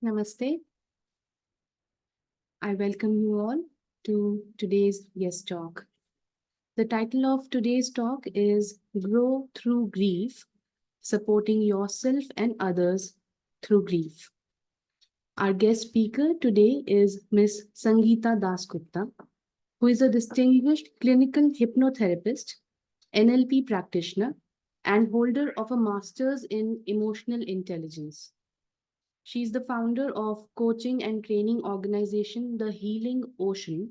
Namaste. I welcome you all to today's guest talk. The title of today's talk is Grow Through Grief, Supporting Yourself and Others Through Grief. Our guest speaker today is Ms. Sangeeta Dasgupta, who is a distinguished clinical hypnotherapist, NLP practitioner, and holder of a master's in emotional intelligence. She is the founder of coaching and training organization The Healing Oshun,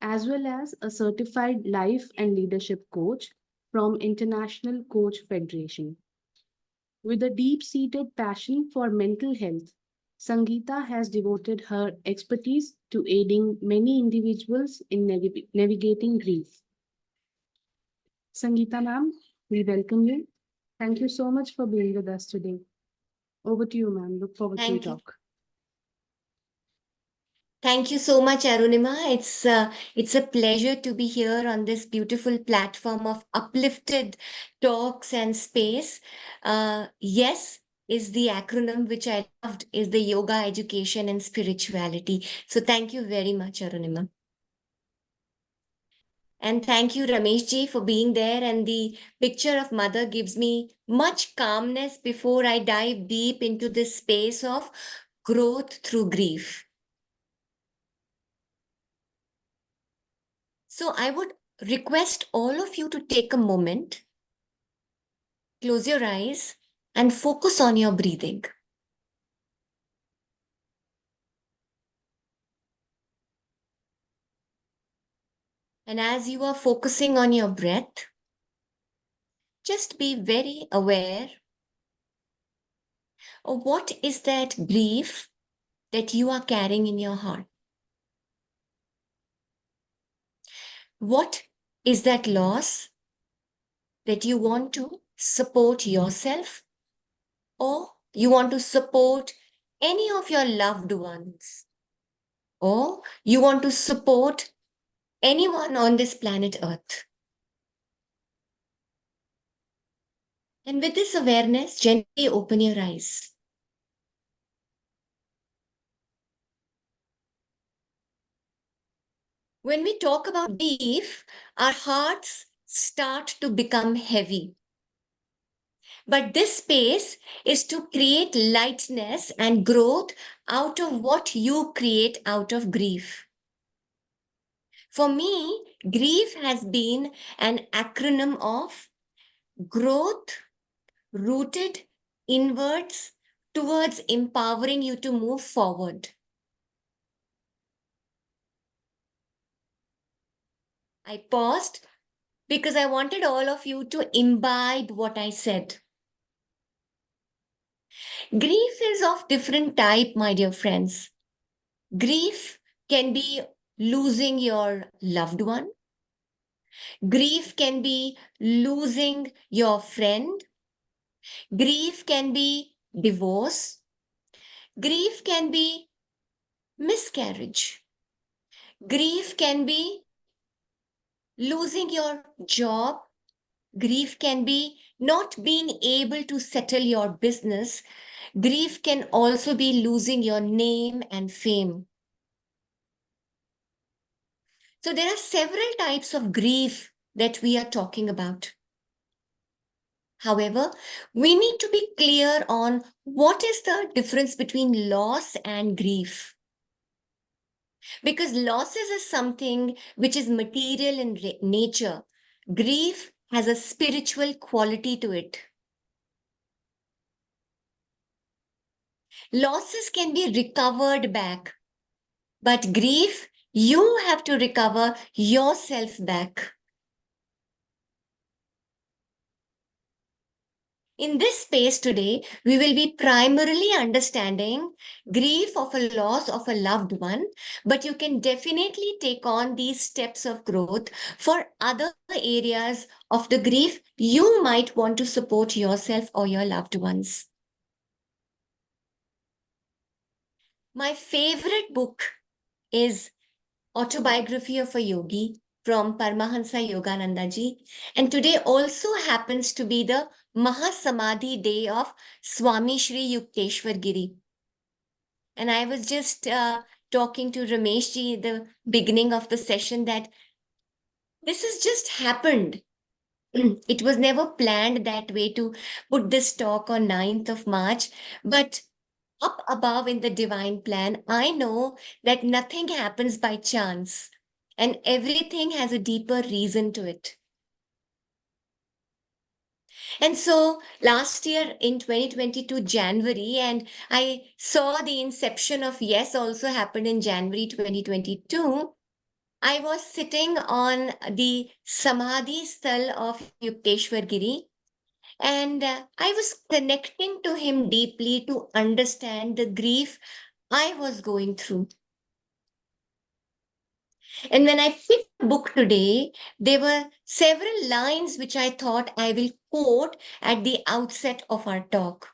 as well as a certified life and leadership coach from International Coach Federation. With a deep-seated passion for mental health, Sangeeta has devoted her expertise to aiding many individuals in navigating grief. Sangeeta ma'am, we welcome you. Thank you so much for being with us today. Over to you, ma'am. Look forward to your Thank you. talk. Thank you so much, Arunima. It's a pleasure to be here on this beautiful platform of uplifted talks and space. Yes is the acronym which I loved is the yoga education and spirituality. So thank you very much, Arunima. And thank you, Ramesh ji, for being there. And the picture of mother gives me much calmness before I dive deep into this space of growth through grief. So I would request all of you to take a moment, close your eyes, and focus on your breathing. And as you are focusing on your breath, just be very aware of what is that grief that you are carrying in your heart. What is that loss that you want to support yourself or you want to support any of your loved ones or you want to support anyone on this planet Earth? And with this awareness, gently open your eyes. When we talk about grief, our hearts start to become heavy. But this space is to create lightness and growth out of what you create out of grief. For me, grief has been an acronym of growth rooted inwards towards empowering you to move forward. I paused because I wanted all of you to imbibe what I said. Grief is of different type, my dear friends. Grief can be losing your loved one. Grief can be losing your friend. Grief can be divorce. Grief can be miscarriage. Grief can be losing your job. Grief can be not being able to settle your business. Grief can also be losing your name and fame. So there are several types of grief that we are talking about. However, we need to be clear on what is the difference between loss and grief. Because losses is something which is material in nature. Grief has a spiritual quality to it. Losses can be recovered back, but grief, you have to recover yourself back. In this space today, we will be primarily understanding grief of a loss of a loved one, but you can definitely take on these steps of growth for other areas of the grief you might want to support yourself or your loved ones. My favorite book is Autobiography of a Yogi from Paramahansa Yogananda ji. And today also happens to be the Mahasamadhi day of Swami Shri Yukteswar Giri. And I was just talking to Rameshji at the beginning of the session that this has just happened. It was never planned that way to put this talk on 9th of March, but up above in the divine plan, I know that nothing happens by chance and everything has a deeper reason to it. And so last year in 2022 January, and I saw the inception of Yes also happened in January 2022. I was sitting on the Samadhi Sthal of Yukteswar Giri, and I was connecting to him deeply to understand the grief I was going through. And when I picked the book today, there were several lines which I thought I will quote at the outset of our talk.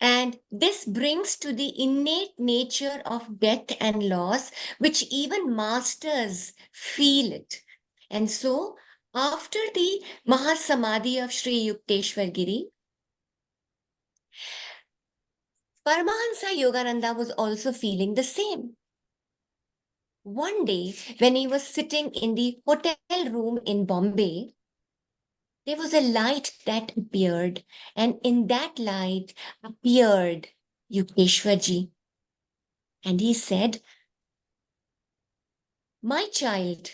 And this brings to the innate nature of death and loss, which even masters feel it. And so, after the Mahasamadhi of Sri Yukteswar Giri, Paramahansa Yogananda was also feeling the same. One day, when he was sitting in the hotel room in Bombay, there was a light that appeared, and in that light appeared Yukteswarji. And he said, "My child,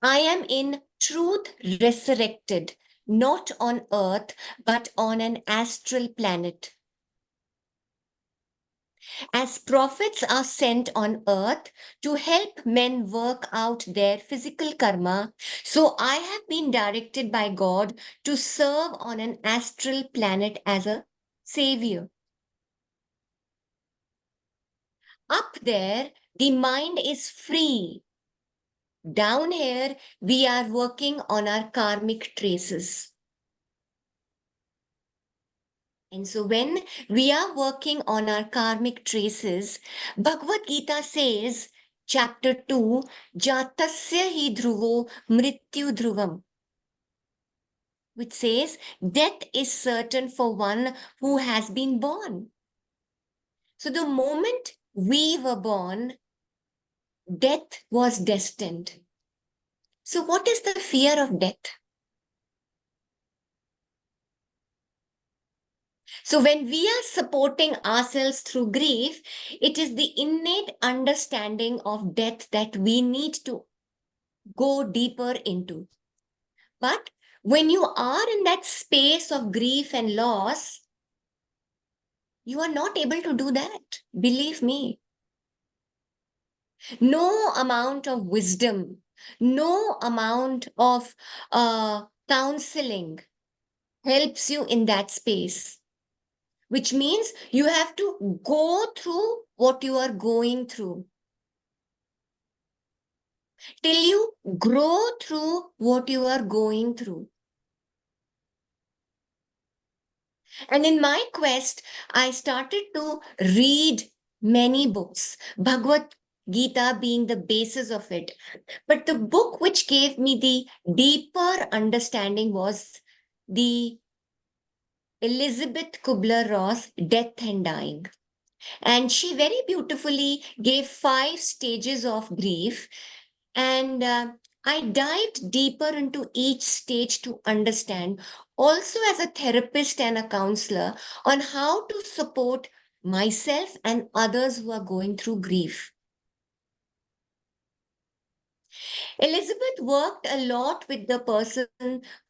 I am in truth resurrected, not on earth, but on an astral planet. As prophets are sent on earth to help men work out their physical karma, so I have been directed by God to serve on an astral planet as a savior. Up there, the mind is free. Down here, we are working on our karmic traces. And so, when we are working on our karmic traces, Bhagavad Gita says, chapter 2, Jatasya hi dhruvo mrityu dhruvam, which says, death is certain for one who has been born. So, the moment we were born, death was destined. So, what is the fear of death? So, when we are supporting ourselves through grief, it is the innate understanding of death that we need to go deeper into. But when you are in that space of grief and loss, you are not able to do that. Believe me. No amount of wisdom, no amount of counseling helps you in that space, which means you have to go through what you are going through till you grow through what you are going through. And in my quest, I started to read many books, Bhagavad Gita being the basis of it. But the book which gave me the deeper understanding was the Elizabeth Kubler-Ross Death and Dying. And she very beautifully gave 5 stages of grief. And I dived deeper into each stage to understand, also as a therapist and a counselor, on how to support myself and others who are going through grief. Elizabeth worked a lot with the person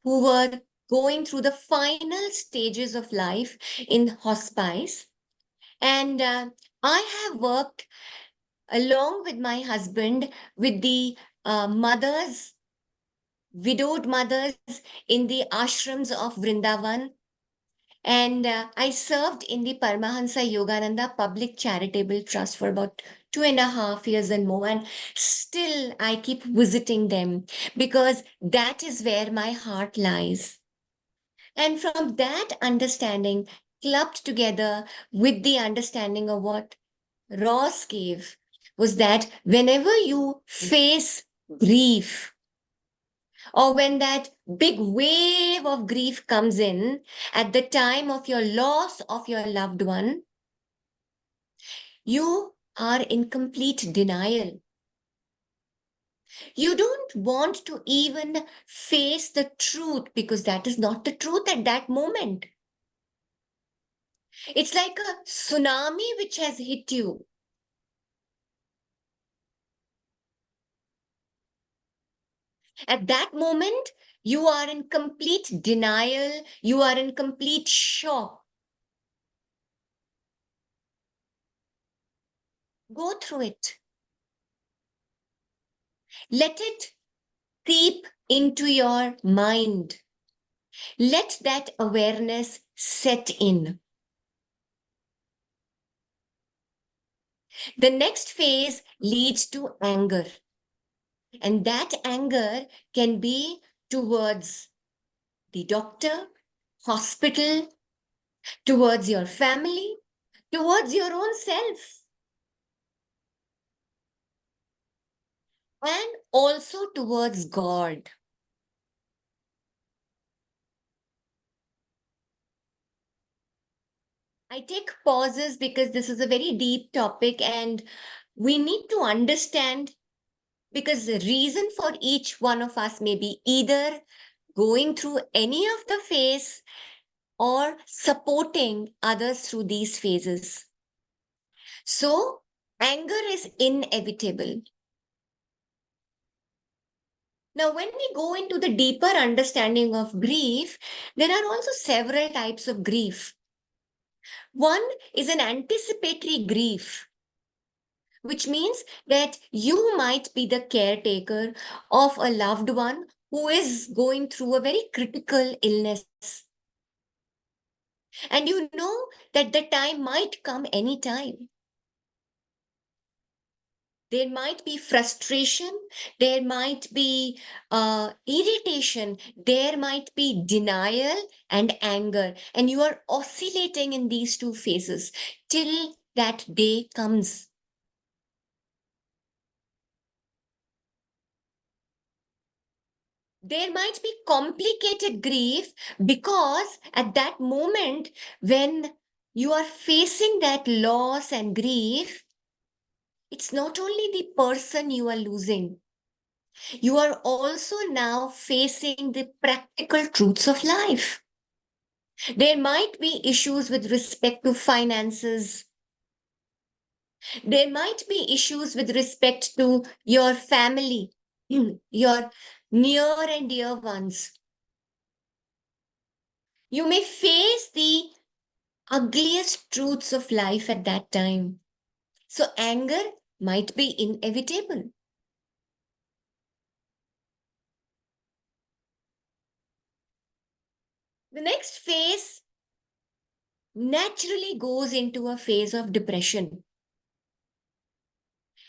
who were going through the final stages of life in hospice. And I have worked along with my husband with the mothers, widowed mothers in the ashrams of Vrindavan. And I served in the Paramahansa Yogananda Public Charitable Trust for about 2.5 years and more. And still, I keep visiting them because that is where my heart lies. And from that understanding, clubbed together with the understanding of what Ross gave, was that whenever you face grief, or when that big wave of grief comes in at the time of your loss of your loved one, You are in complete denial. You don't want to even face the truth because that is not the truth at that moment. It's like a tsunami which has hit you. At that moment, you are in complete denial, you are in complete shock. Go through it. Let it creep into your mind. Let that awareness set in. The next phase leads to anger. And that anger can be towards the doctor, hospital, towards your family, towards your own self, and also towards God. I take pauses because this is a very deep topic and we need to understand because the reason for each one of us may be either going through any of the phase or supporting others through these phases. So, anger is inevitable. Now, when we go into the deeper understanding of grief, there are also several types of grief. One is an anticipatory grief, which means that you might be the caretaker of a loved one who is going through a very critical illness. And you know that the time might come anytime. There might be frustration, there might be irritation, there might be denial and anger, and you are oscillating in these two phases till that day comes. There might be complicated grief because at that moment, when you are facing that loss and grief, it's not only the person you are losing, you are also now facing the practical truths of life. There might be issues with respect to finances. There might be issues with respect to your family, your near and dear ones. You may face the ugliest truths of life at that time. So anger might be inevitable. The next phase naturally goes into a phase of depression.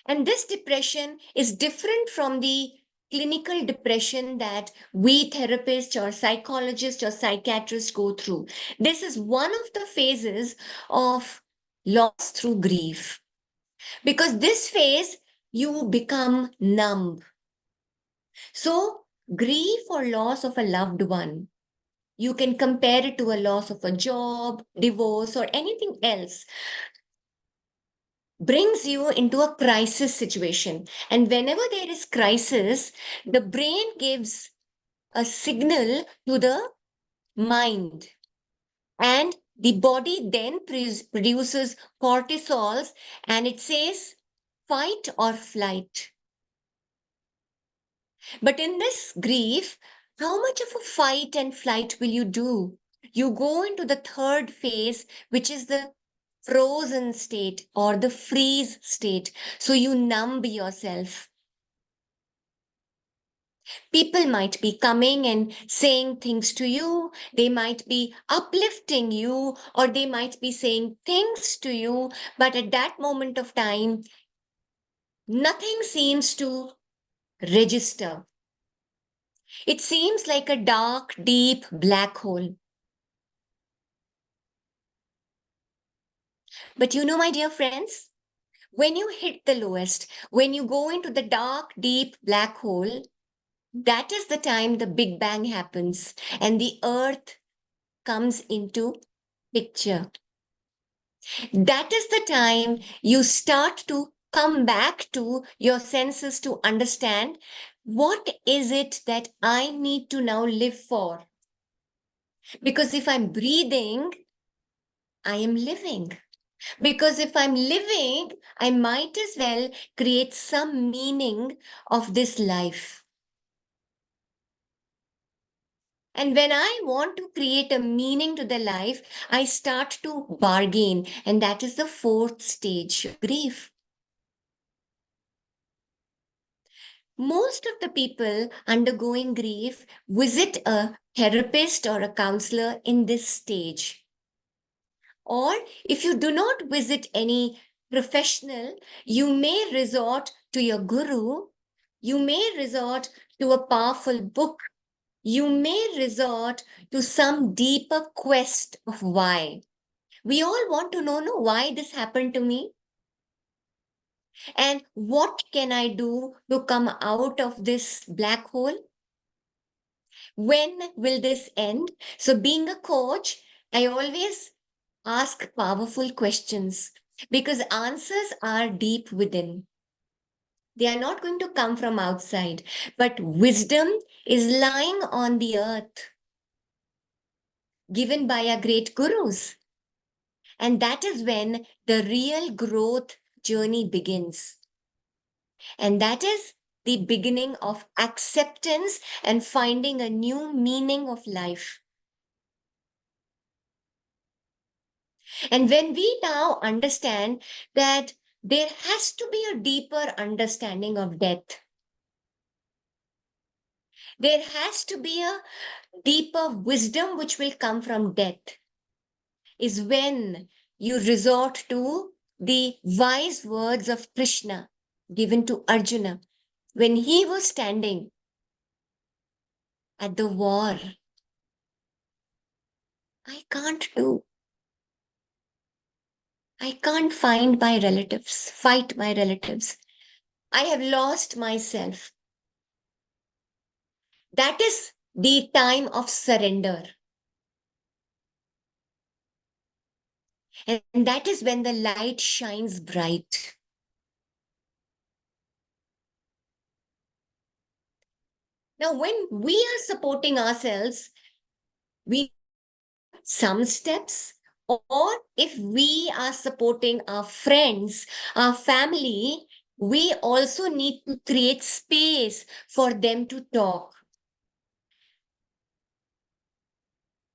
And this depression is different from the clinical depression that we therapists or psychologists or psychiatrists go through. This is one of the phases of loss through grief. Because this phase, you become numb. So, grief or loss of a loved one, you can compare it to a loss of a job, divorce, or anything else, brings you into a crisis situation. And whenever there is crisis, the brain gives a signal to the mind. And the body then produces cortisols and it says fight or flight. But in this grief, how much of a fight and flight will you do? You go into the third phase, which is the frozen state or the freeze state. So you numb yourself. People might be coming and saying things to you. They might be uplifting you or they might be saying things to you. But at that moment of time, nothing seems to register. It seems like a dark, deep black hole. But you know, my dear friends, when you hit the lowest, when you go into the dark, deep black hole, that is the time the Big Bang happens and the earth comes into picture. That is the time you start to come back to your senses to understand what is it that I need to now live for. Because if I'm breathing, I am living. Because if I'm living, I might as well create some meaning of this life. And when I want to create a meaning to the life, I start to bargain. And that is the fourth stage of grief. Most of the people undergoing grief visit a therapist or a counselor in this stage. Or if you do not visit any professional, you may resort to your guru, you may resort to a powerful book, you may resort to some deeper quest of why. We all want to know, no, why this happened to me and what can I do to come out of this black hole? When will this end? So, being a coach, I always ask powerful questions because answers are deep within. They are not going to come from outside, but wisdom is lying on the earth, given by our great gurus. And that is when the real growth journey begins. And that is the beginning of acceptance and finding a new meaning of life. And when we now understand that there has to be a deeper understanding of death, there has to be a deeper wisdom which will come from death, is when you resort to the wise words of Krishna given to Arjuna when he was standing at the war. I can't do. I can't find my relatives, fight my relatives. I have lost myself. That is the time of surrender. And that is when the light shines bright. Now, when we are supporting ourselves, we some steps, or if we are supporting our friends, our family, we also need to create space for them to talk.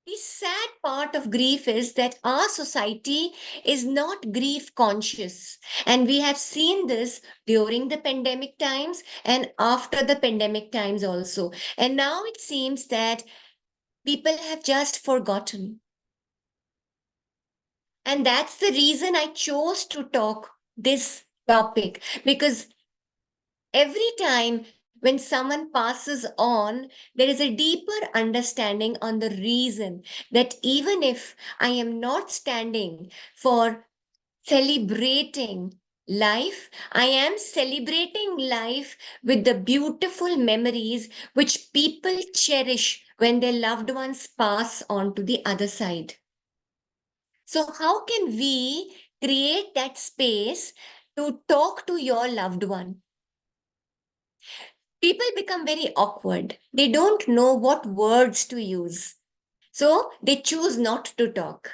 The sad part of grief is that our society is not grief conscious. And we have seen this during the pandemic times and after the pandemic times also. And now it seems that people have just forgotten. And that's the reason I chose to talk this topic because every time when someone passes on, there is a deeper understanding on the reason that even if I am not standing for celebrating life, I am celebrating life with the beautiful memories which people cherish when their loved ones pass on to the other side. So, how can we create that space to talk to your loved one? People become very awkward. They don't know what words to use. So, they choose not to talk.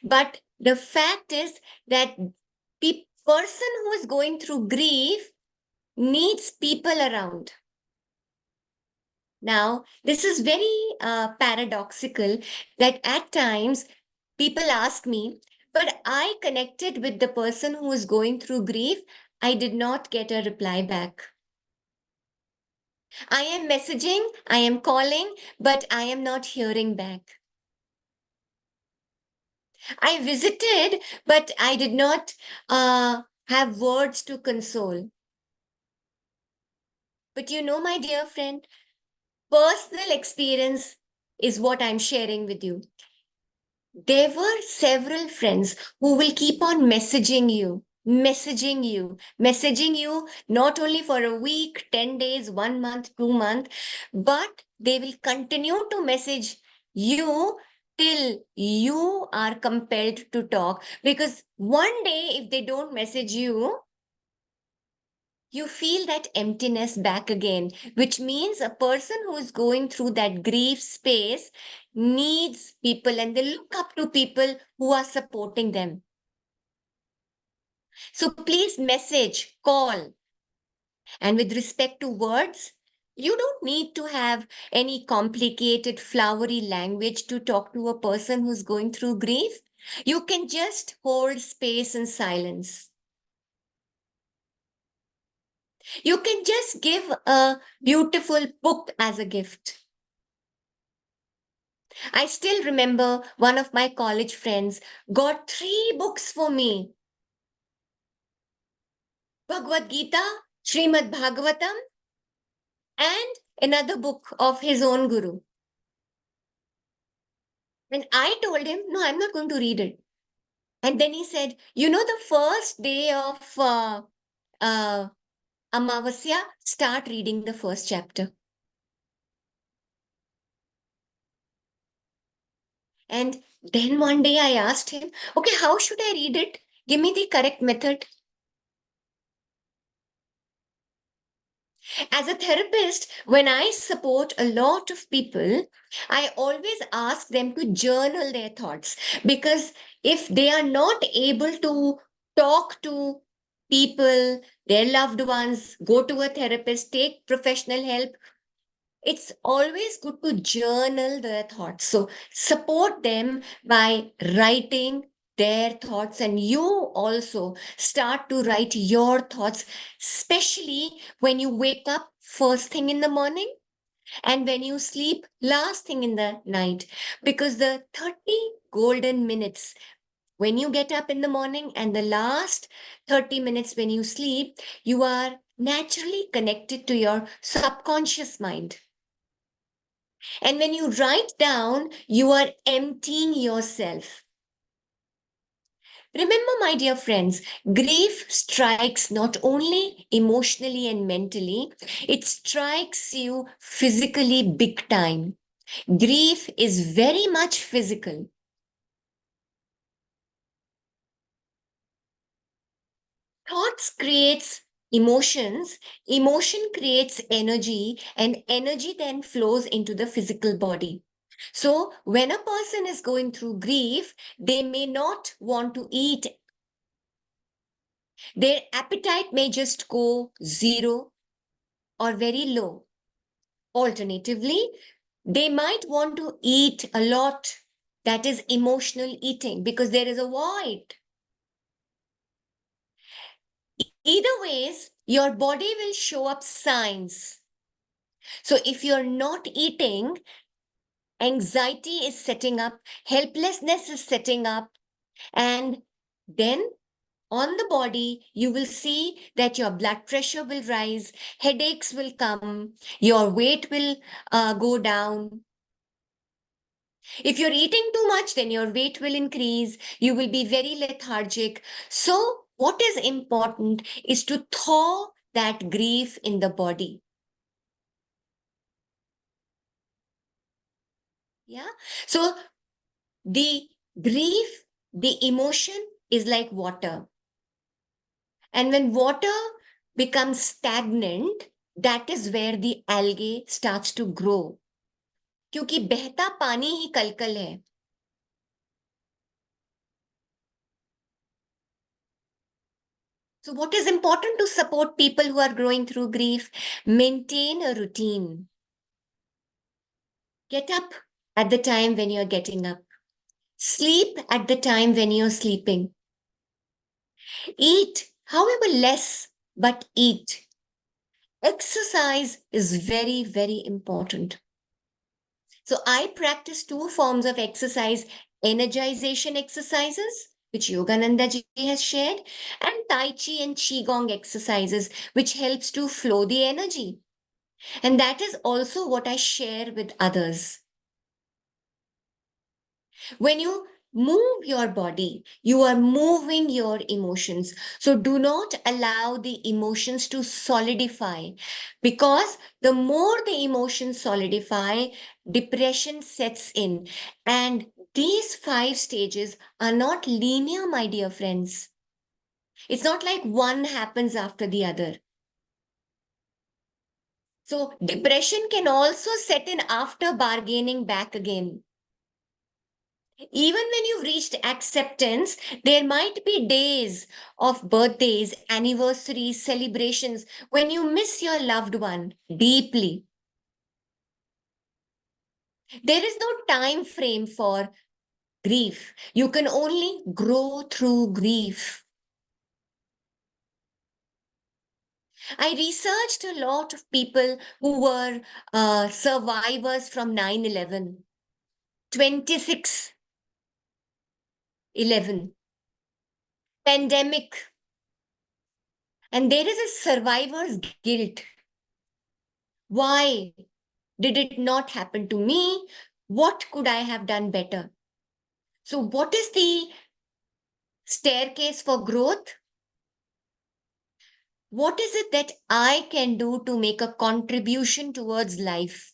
But the fact is that the person who is going through grief needs people around. Now, this is very paradoxical that at times people ask me, but I connected with the person who is going through grief. I did not get a reply back. I am messaging, I am calling, but I am not hearing back. I visited, but I did not have words to console. But you know, my dear friend, personal experience is what I'm sharing with you. There were several friends who will keep on messaging you, not only for a week, 10 days, 1 month, 2 months, but they will continue to message you till you are compelled to talk. Because one day, if they don't message you, you feel that emptiness back again, which means a person who is going through that grief space needs people and they look up to people who are supporting them. So please message, call. And with respect to words, you don't need to have any complicated, flowery language to talk to a person who's going through grief. You can just hold space and silence. You can just give a beautiful book as a gift. I still remember one of my college friends got 3 books for me: Bhagavad Gita, Srimad Bhagavatam, and another book of his own guru. And I told him, no, I'm not going to read it. And then he said, the first day of uh, Amavasya, start reading the first chapter. And then one day I asked him, okay, how should I read it? Give me the correct method. As a therapist, when I support a lot of people, I always ask them to journal their thoughts, because if they are not able to talk to people, their loved ones, go to a therapist, take professional help, it's always good to journal their thoughts. So support them by writing their thoughts, and you also start to write your thoughts, especially when you wake up first thing in the morning and when you sleep last thing in the night, because the 30 golden minutes when you get up in the morning and the last 30 minutes when you sleep, you are naturally connected to your subconscious mind. And when you write down, you are emptying yourself. Remember, my dear friends, grief strikes not only emotionally and mentally, it strikes you physically big time. Grief is very much physical. Thoughts creates emotions, emotion creates energy, and energy then flows into the physical body. So when a person is going through grief, they may not want to eat. Their appetite may just go zero or very low. Alternatively, they might want to eat a lot. That is emotional eating, because there is a void. Either ways, your body will show up signs. So if you're not eating, anxiety is setting up, helplessness is setting up, and then on the body, you will see that your blood pressure will rise, headaches will come, your weight will go down. If you're eating too much, then your weight will increase, you will be very lethargic. So, what is important is to thaw that grief in the body. Yeah. So, the grief, the emotion is like water. And when water becomes stagnant, that is where the algae starts to grow. क्योंकि बहता पानी ही कलकल है. So what is important to support people who are going through grief? Maintain a routine. Get up at the time when you're getting up. Sleep at the time when you're sleeping. Eat, however less, but eat. Exercise is very, very important. So I practice 2 forms of exercise: energization exercises, which Yogananda ji has shared, and Tai Chi and Qigong exercises, which helps to flow the energy. And that is also what I share with others. When you move your body, you are moving your emotions. So do not allow the emotions to solidify, because the more the emotions solidify, depression sets in. And these 5 stages are not linear, my dear friends. It's not like one happens after the other. So, depression can also set in after bargaining back again. Even when you've reached acceptance, there might be days of birthdays, anniversaries, celebrations when you miss your loved one deeply. There is no time frame for grief. You can only grow through grief. I researched a lot of people who were survivors from 9/11, 26/11, pandemic, and there is a survivor's guilt. Why did it not happen to me? What could I have done better? So, what is the staircase for growth? What is it that I can do to make a contribution towards life?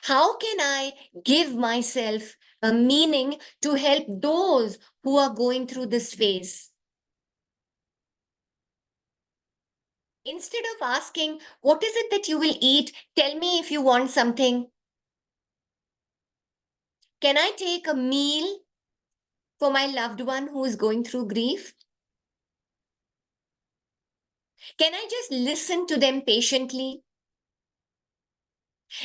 How can I give myself a meaning to help those who are going through this phase? Instead of asking, what is it that you will eat? Tell me if you want something. Can I take a meal for my loved one who is going through grief? Can I just listen to them patiently?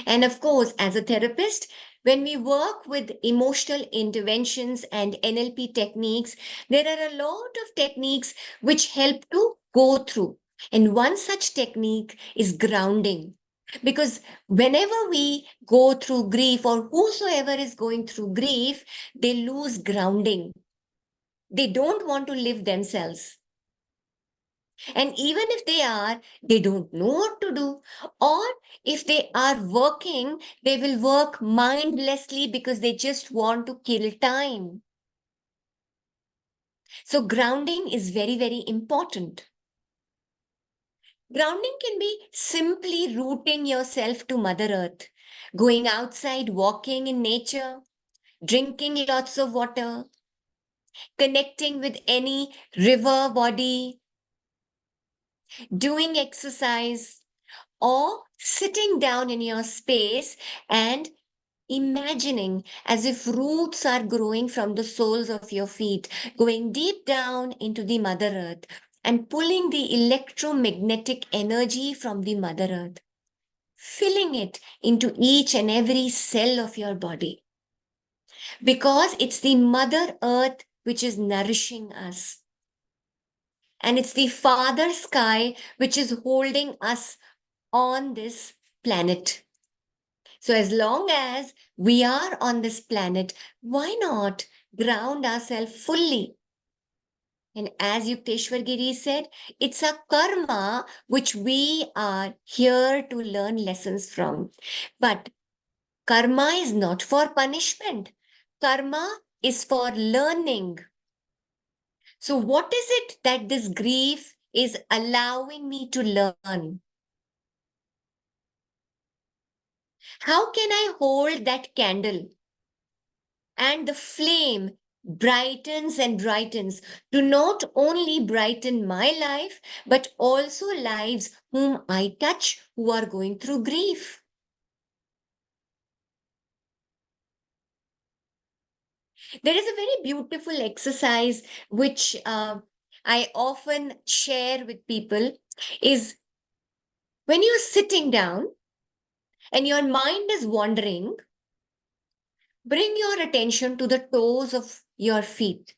And of course, as a therapist, when we work with emotional interventions and NLP techniques, there are a lot of techniques which help to go through. And one such technique is grounding. Because whenever we go through grief, or whosoever is going through grief, they lose grounding. They don't want to live themselves. And even if they don't know what to do. Or if they are working, they will work mindlessly because they just want to kill time. So, grounding is very, very important. Grounding can be simply rooting yourself to Mother Earth, going outside, walking in nature, drinking lots of water, connecting with any river body, doing exercise, or sitting down in your space and imagining as if roots are growing from the soles of your feet, going deep down into the Mother Earth and pulling the electromagnetic energy from the Mother Earth, filling it into each and every cell of your body. Because it's the Mother Earth which is nourishing us. And it's the Father Sky which is holding us on this planet. So, as long as we are on this planet, why not ground ourselves fully? And as Yukteswar Giri said, it's a karma which we are here to learn lessons from. But karma is not for punishment, karma is for learning. So, what is it that this grief is allowing me to learn? How can I hold that candle? And the flame brightens and brightens to not only brighten my life, but also lives whom I touch who are going through grief. There is a very beautiful exercise which I often share with people is when you're sitting down and your mind is wandering, bring your attention to the toes of your feet.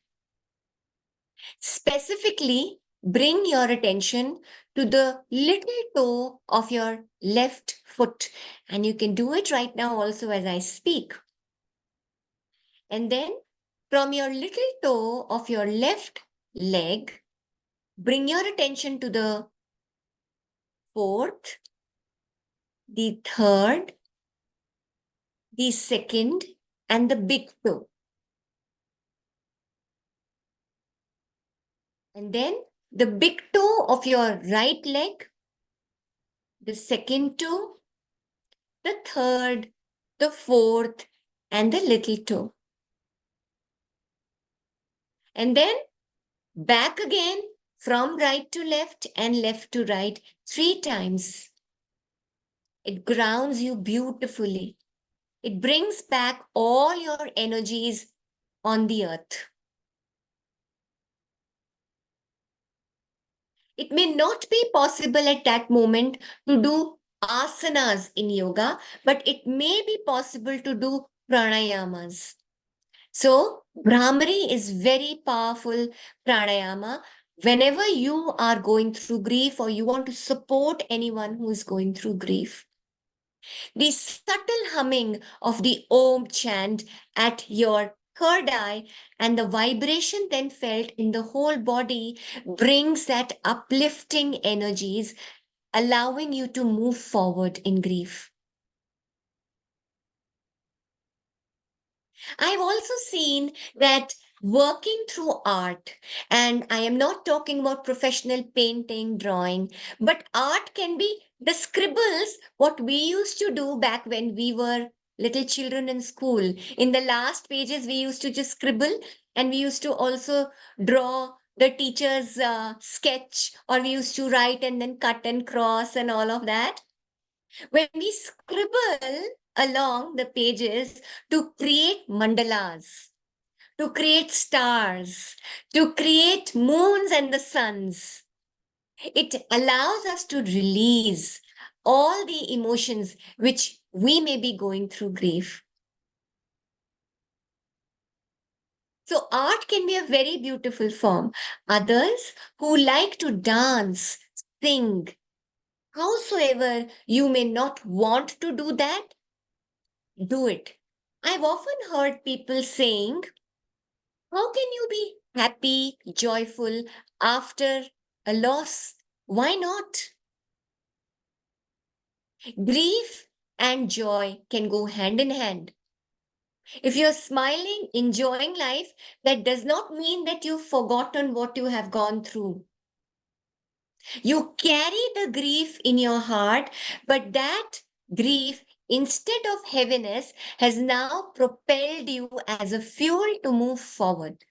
Specifically, bring your attention to the little toe of your left foot. And you can do it right now also as I speak. And then from your little toe of your left leg, bring your attention to the fourth, the third, the second, and the big toe. And then the big toe of your right leg, the second toe, the third, the fourth, and the little toe. And then back again from right to left and left to right 3 times. It grounds you beautifully. It brings back all your energies on the earth. It may not be possible at that moment to do asanas in yoga, but it may be possible to do pranayamas. So, Brahmari is very powerful pranayama. Whenever you are going through grief or you want to support anyone who is going through grief, the subtle humming of the Om chant at your third eye and the vibration then felt in the whole body brings that uplifting energies, allowing you to move forward in grief. I've also seen that working through art, and I am not talking about professional painting, drawing, but art can be the scribbles, what we used to do back when we were little children in school. In the last pages, we used to just scribble, and we used to also draw the teacher's sketch, or we used to write and then cut and cross and all of that. When we scribble along the pages to create mandalas, to create stars, to create moons and the suns, it allows us to release all the emotions which we may be going through grief. So, art can be a very beautiful form. Others who like to dance, sing, howsoever you may not want to do that, do it. I've often heard people saying, how can you be happy, joyful after a loss? Why not? Grief and joy can go hand in hand. If you're smiling, enjoying life, that does not mean that you've forgotten what you have gone through. You carry the grief in your heart, but that grief, instead of heaviness, has now propelled you as a fuel to move forward.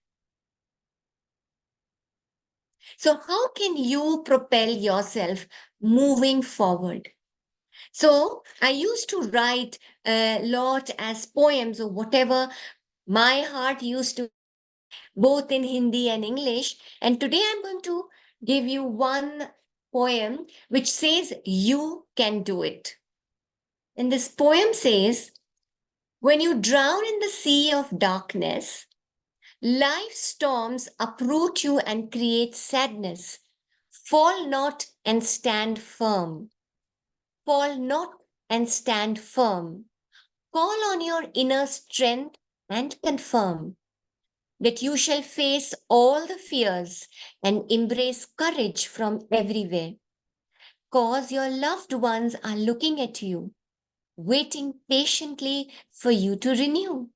So, how can you propel yourself moving forward? So, I used to write a lot as poems or whatever my heart used to, both in Hindi and English. And today I'm going to give you one poem which says, you can do it. And this poem says, when you drown in the sea of darkness, life storms uproot you and create sadness. Fall not and stand firm. Fall not and stand firm. Call on your inner strength and confirm that you shall face all the fears and embrace courage from everywhere. Cause your loved ones are looking at you, waiting patiently for you to renew.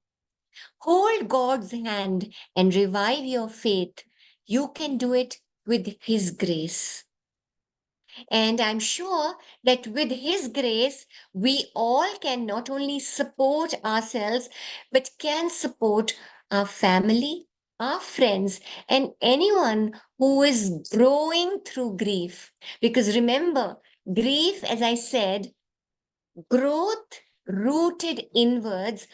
Hold God's hand and revive your faith. You can do it with His grace. And I'm sure that with His grace, we all can not only support ourselves, but can support our family, our friends, and anyone who is growing through grief. Because remember, grief, as I said, growth rooted inwards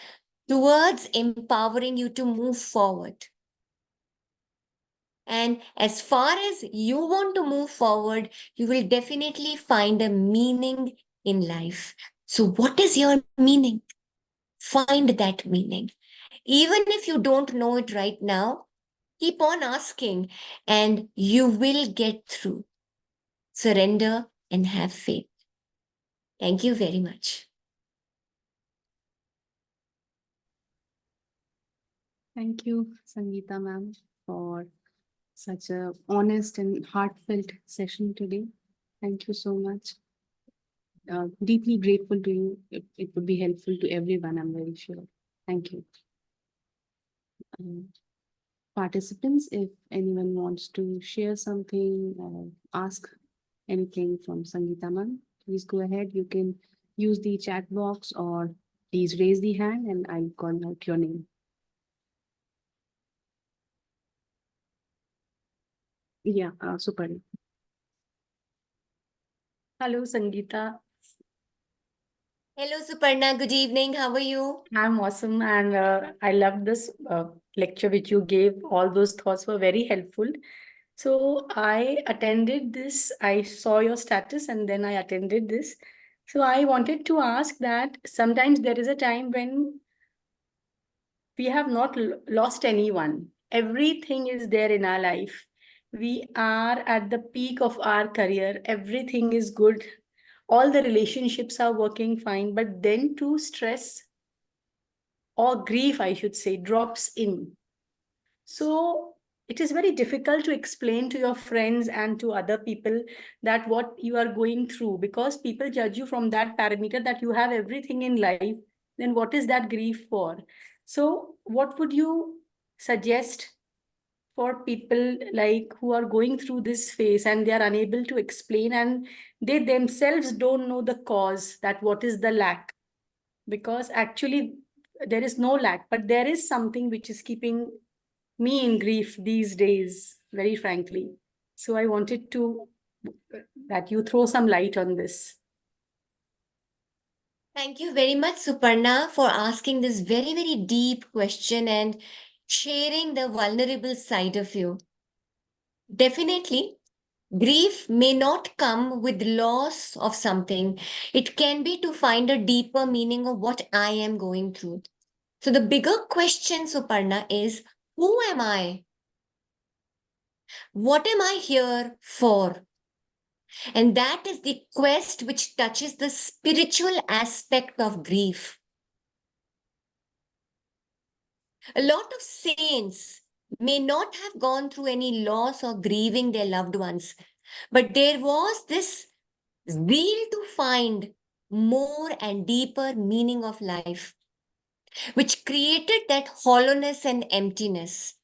towards empowering you to move forward. And as far as you want to move forward, you will definitely find a meaning in life. So, what is your meaning? Find that meaning. Even if you don't know it right now, keep on asking and you will get through. Surrender and have faith. Thank you very much. Thank you, Sangeeta ma'am, for such a honest and heartfelt session today. Thank you so much. Deeply grateful to you. It would be helpful to everyone, I'm very sure. Thank you. Um, Participants, if anyone wants to share something or ask anything from Sangeeta ma'am, please go ahead. You can use the chat box or Please raise the hand and I'll call out your name. Yeah, super. Hello, Sangeeta. Hello, Suparna. Good evening. How are you? I'm awesome, and I love this lecture which you gave. All those thoughts were very helpful. So I attended this. I saw your status, and then I attended this. So I wanted to ask that sometimes there is a time when we have not lost anyone. Everything is there in our life. We are at the peak of our career. Everything is good. All the relationships are working fine, but then too stress or grief, I should say, drops in. So it is very difficult to explain to your friends and to other people that what you are going through, because people judge you from that parameter that you have everything in life. Then what is that grief for? So what would you suggest for people like who are going through this phase and they are unable to explain, and they themselves don't know the cause, that what is the lack? Because actually there is no lack, but there is something which is keeping me in grief these days, very frankly. So I wanted to that you throw some light on this. Thank you very much, Suparna, for asking this very, very deep question and sharing the vulnerable side of you. Definitely, grief may not come with loss of something. It can be to find a deeper meaning of what I am going through. So the bigger question, Suparna, is who am I? What am I here for? And that is the quest which touches the spiritual aspect of grief. A lot of saints may not have gone through any loss or grieving their loved ones, but there was this zeal to find more and deeper meaning of life, which created that hollowness and emptiness.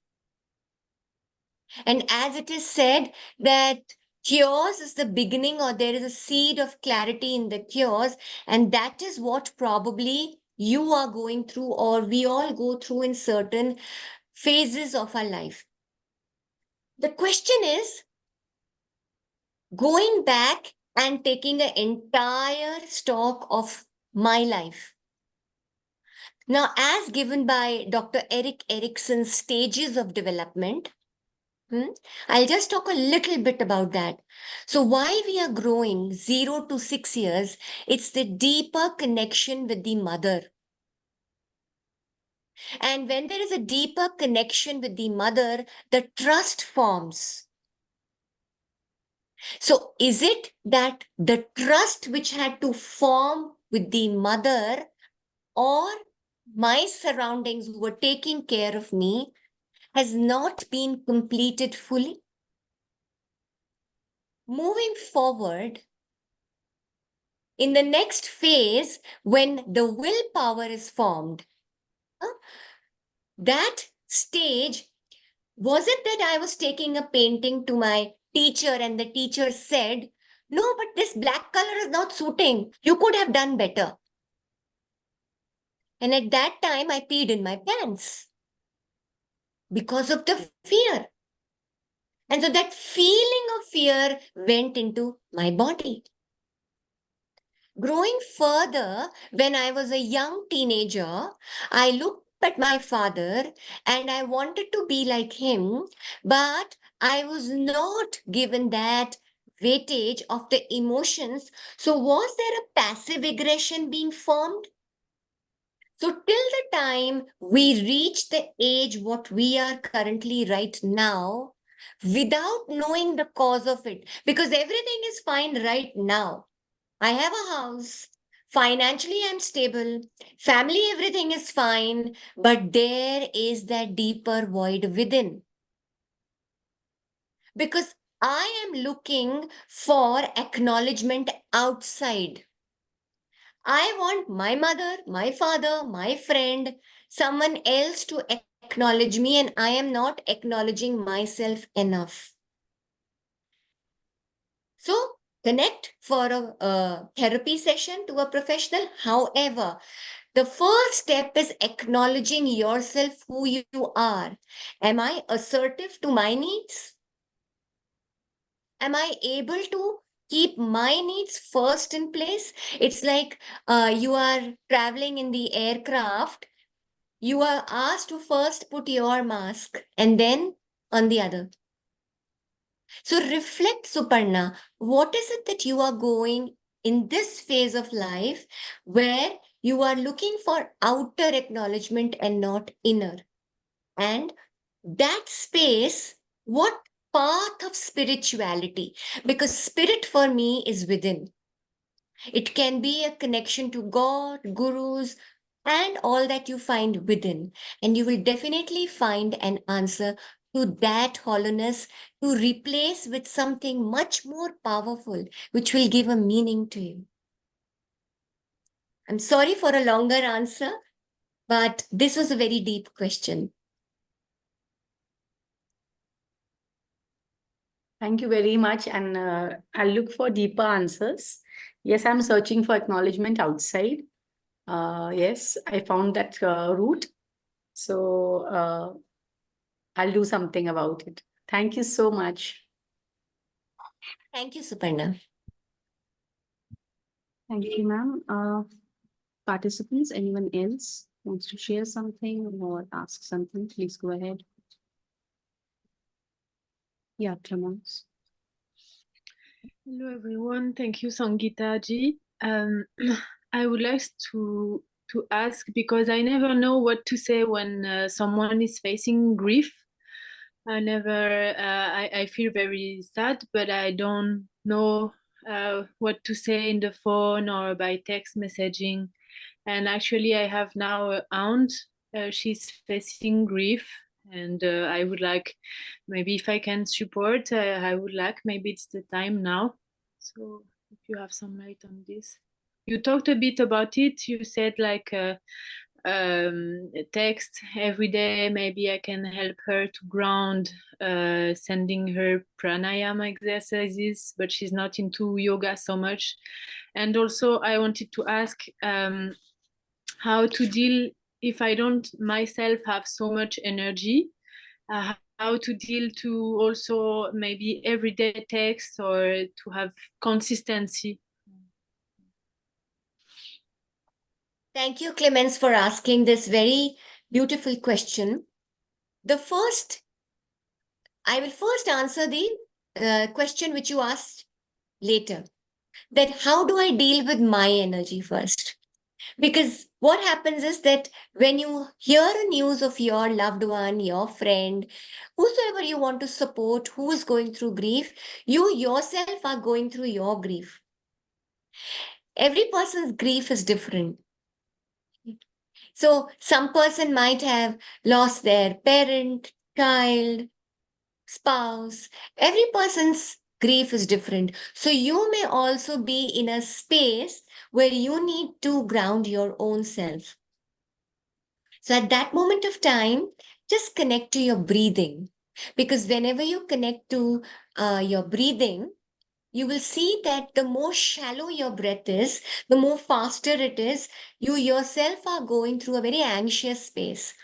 And as it is said that chaos is the beginning, or there is a seed of clarity in the chaos, and that is what probably you are going through, or we all go through in certain phases of our life. The question is going back and taking an entire stock of my life. Now, as given by Dr. Erik Erikson's stages of development, I'll just talk a little bit about that. So, why we are growing 0 to 6 years, it's the deeper connection with the mother. And when there is a deeper connection with the mother, the trust forms. So, is it that the trust which had to form with the mother or my surroundings who were taking care of me has not been completed fully? Moving forward, in the next phase, when the willpower is formed, that stage, was it that I was taking a painting to my teacher and the teacher said, "No, but this black color is not suiting. You could have done better." And at that time, I peed in my pants because of the fear. And so that feeling of fear went into my body. Growing further, when I was a young teenager, I looked at my father and I wanted to be like him, but I was not given that weightage of the emotions. So, was there a passive aggression being formed? So, till the time we reach the age what we are currently right now, without knowing the cause of it, because everything is fine right now. I have a house. Financially, I'm stable. Family, everything is fine. But there is that deeper void within. Because I am looking for acknowledgement outside. I want my mother, my father, my friend, someone else to acknowledge me, and I am not acknowledging myself enough. So, connect for a therapy session to a professional. However, The first step is acknowledging yourself, who you are. Am I assertive to my needs? Am I able to keep my needs first in place? It's like you are traveling in the aircraft. You are asked to first put your mask and then on the other. So reflect, Suparna. What is it that you are going in this phase of life where you are looking for outer acknowledgement and not inner? And that space, what path of spirituality? Because spirit for me is within. It can be a connection to God, gurus, and all that you find within. And you will definitely find an answer to that hollowness to replace with something much more powerful, which will give a meaning to you. I'm sorry for a longer answer, but this was a very deep question. Thank you very much. And I'll look for deeper answers. Yes, I'm searching for acknowledgement outside. Yes, I found that route. So I'll do something about it. Thank you so much. Thank you, Suparna. Thank you, ma'am. Participants, anyone else wants to share something or ask something, please go ahead. Yeah, Tremors. Hello everyone, thank you Sangeeta ji. I would like to ask, because I never know what to say when someone is facing grief. I feel very sad, but I don't know what to say in the phone or by text messaging. And actually, I have now an aunt. She's facing grief, and I would like, maybe if I can support, I would like, maybe it's the time now. So if you have some light on this. You talked a bit about it. You said like text every day. Maybe I can help her to ground, sending her pranayama exercises, but she's not into yoga so much. And also, I wanted to ask how to deal if I don't myself have so much energy. How to deal to also maybe everyday text or to have consistency. Thank you, Clemens, for asking this very beautiful question. I will first answer the question which you asked later. That how do I deal with my energy first? Because what happens is that when you hear a news of your loved one, your friend, whosoever you want to support, who is going through grief, you yourself are going through your grief. Every person's grief is different. So some person might have lost their parent, child, spouse. Every person's grief is different. So you may also be in a space where you need to ground your own self. So at that moment of time, just connect to your breathing. Because whenever you connect to your breathing, you will see that the more shallow your breath is, the more faster it is. You yourself are going through a very anxious space.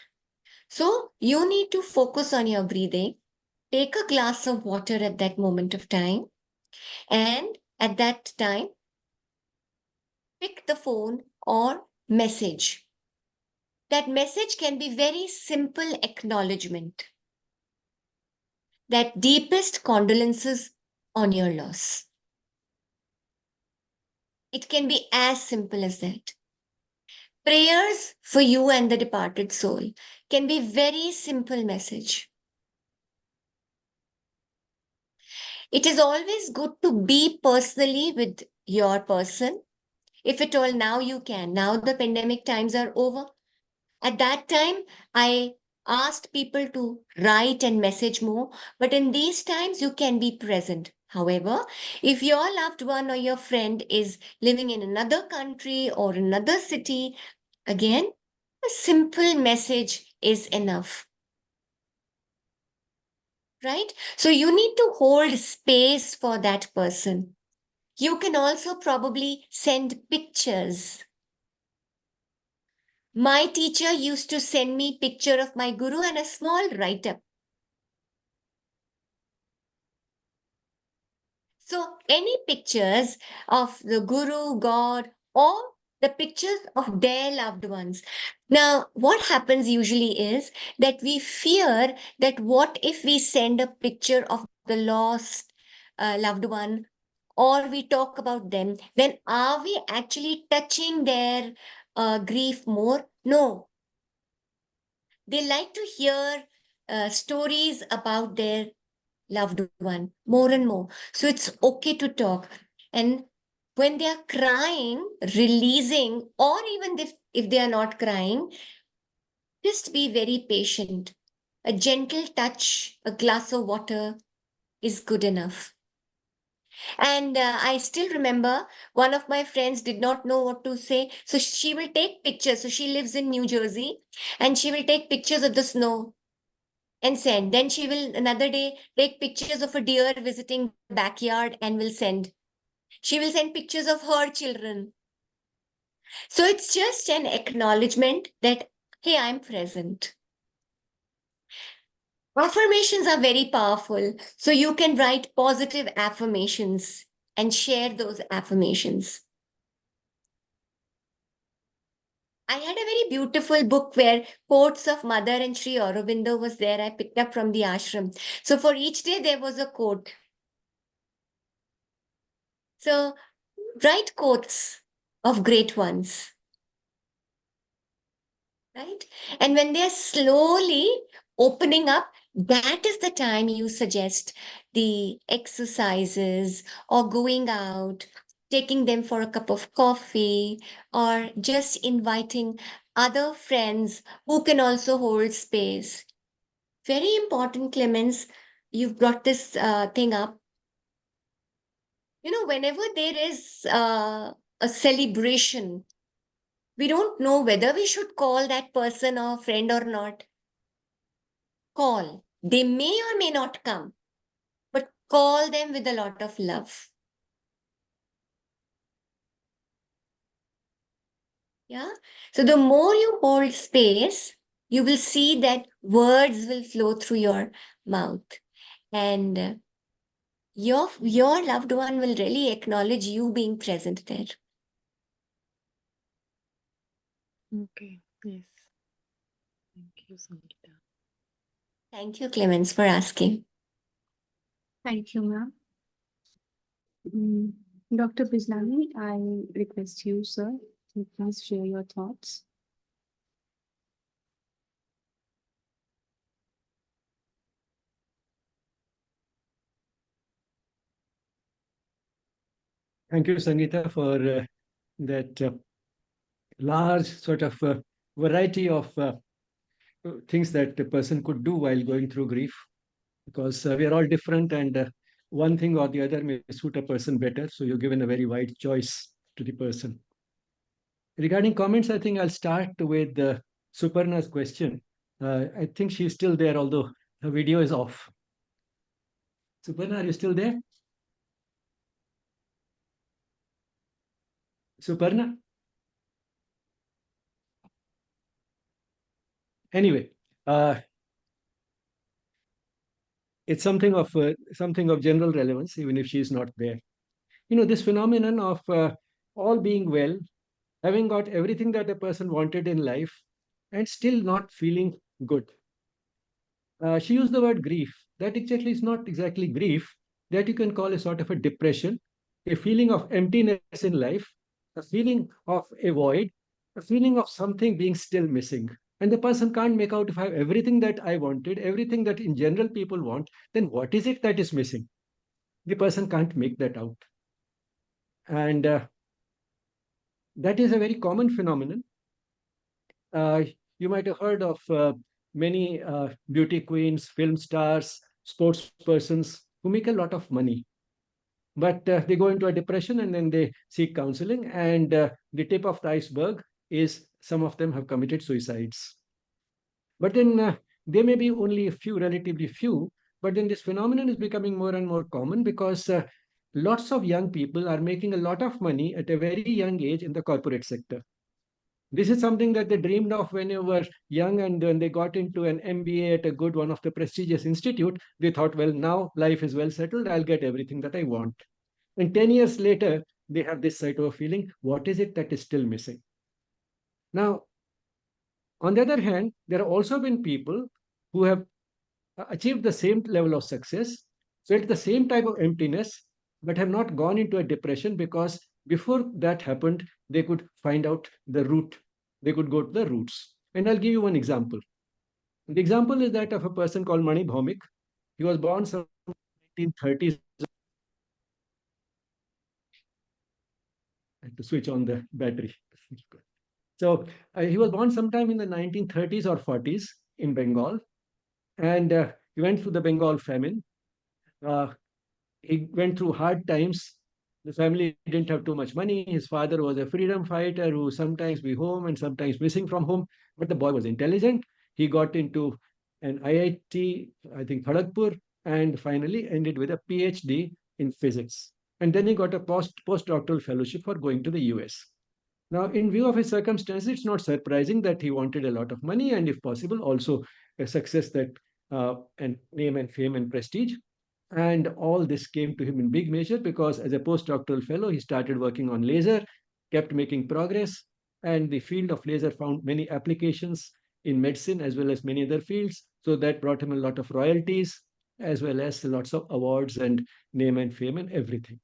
So you need to focus on your breathing. Take a glass of water at that moment of time. And at that time, pick the phone or message. That message can be very simple acknowledgement. That deepest condolences on your loss. It can be as simple as that. Prayers for you and the departed soul can be very simple message. It is always good to be personally with your person. If at all now you can. Now the pandemic times are over. At that time, I asked people to write and message more, but in these times, you can be present. However, if your loved one or your friend is living in another country or another city, again, a simple message is enough. Right? So you need to hold space for that person. You can also probably send pictures. My teacher used to send me picture of my guru and a small write-up. So any pictures of the guru, God, or the pictures of their loved ones. Now, what happens usually is that we fear that what if we send a picture of the lost loved one, or we talk about them, then are we actually touching their grief more? No. They like to hear stories about their loved one more and more. So it's okay to talk. And when they are crying, releasing, or even if they are not crying, just be very patient. A gentle touch, a glass of water is good enough. And I still remember one of my friends did not know what to say. So she will take pictures. So she lives in New Jersey and she will take pictures of the snow and send. Then she will another day take pictures of a deer visiting the backyard and will send. She will send pictures of her children. So it's just an acknowledgement that, hey, I'm present. Affirmations are very powerful. So you can write positive affirmations and share those affirmations. I had a very beautiful book where quotes of Mother and Sri Aurobindo was there. I picked up from the ashram. So for each day, there was a quote. So write quotes of great ones, right? And when they're slowly opening up, that is the time you suggest the exercises or going out, taking them for a cup of coffee, or just inviting other friends who can also hold space. Very important, Clemens. You've brought this thing up. You know, whenever there is a celebration, we don't know whether we should call that person our friend or not. Call. They may or may not come, but call them with a lot of love. Yeah. So the more you hold space, you will see that words will flow through your mouth, and your loved one will really acknowledge you being present there. Okay. Yes. Thank you, Sangeeta. Thank you, Clemens, for asking. Thank you, ma'am. Dr. Bijlani, I request you, sir, to please share your thoughts. Thank you, Sangeeta, for that large sort of variety of things that a person could do while going through grief, because we are all different, and one thing or the other may suit a person better. So you're given a very wide choice to the person. Regarding comments, I think I'll start with Suparna's question. I think she's still there, although her video is off. Suparna, are you still there? Suparna? Anyway, it's something of general relevance, even if she's not there. You know, this phenomenon of all being well, having got everything that a person wanted in life, and still not feeling good. She used the word grief. That exactly is not exactly grief. That you can call a sort of a depression, a feeling of emptiness in life, a feeling of a void, a feeling of something being still missing. And the person can't make out, if I have everything that I wanted, everything that in general people want, then what is it that is missing? The person can't make that out. And that is a very common phenomenon. Uh, you might have heard of many beauty queens, film stars, sports persons who make a lot of money. But they go into a depression and then they seek counseling. And the tip of the iceberg is some of them have committed suicides. But then there may be only a few, relatively few. But then this phenomenon is becoming more and more common because lots of young people are making a lot of money at a very young age in the corporate sector. This is something that they dreamed of when they were young, and when they got into an MBA at a good one of the prestigious institute, they thought, well, now life is well settled, I'll get everything that I want. And 10 years later, they have this sort of feeling, what is it that is still missing? Now, on the other hand, there have also been people who have achieved the same level of success, felt the same type of emptiness, but have not gone into a depression, because before that happened, they could find out the root. They could go to the roots. And I'll give you one example. The example is that of a person called Mani Bhaumik. He was born some 1930s. I had to switch on the battery. So he was born sometime in the 1930s or 40s in Bengal, and he went through the Bengal famine. Uh, he went through hard times. The family didn't have too much money. His father was a freedom fighter who sometimes be home and sometimes missing from home. But the boy was intelligent. He got into an IIT, I think Kharagpur, and finally ended with a PhD in physics. And then he got a postdoctoral fellowship for going to the US. Now, in view of his circumstances, it's not surprising that he wanted a lot of money and, if possible, also a success that and name and fame and prestige. And all this came to him in big measure because, as a postdoctoral fellow, he started working on laser, kept making progress, and the field of laser found many applications in medicine as well as many other fields. So that brought him a lot of royalties as well as lots of awards and name and fame and everything.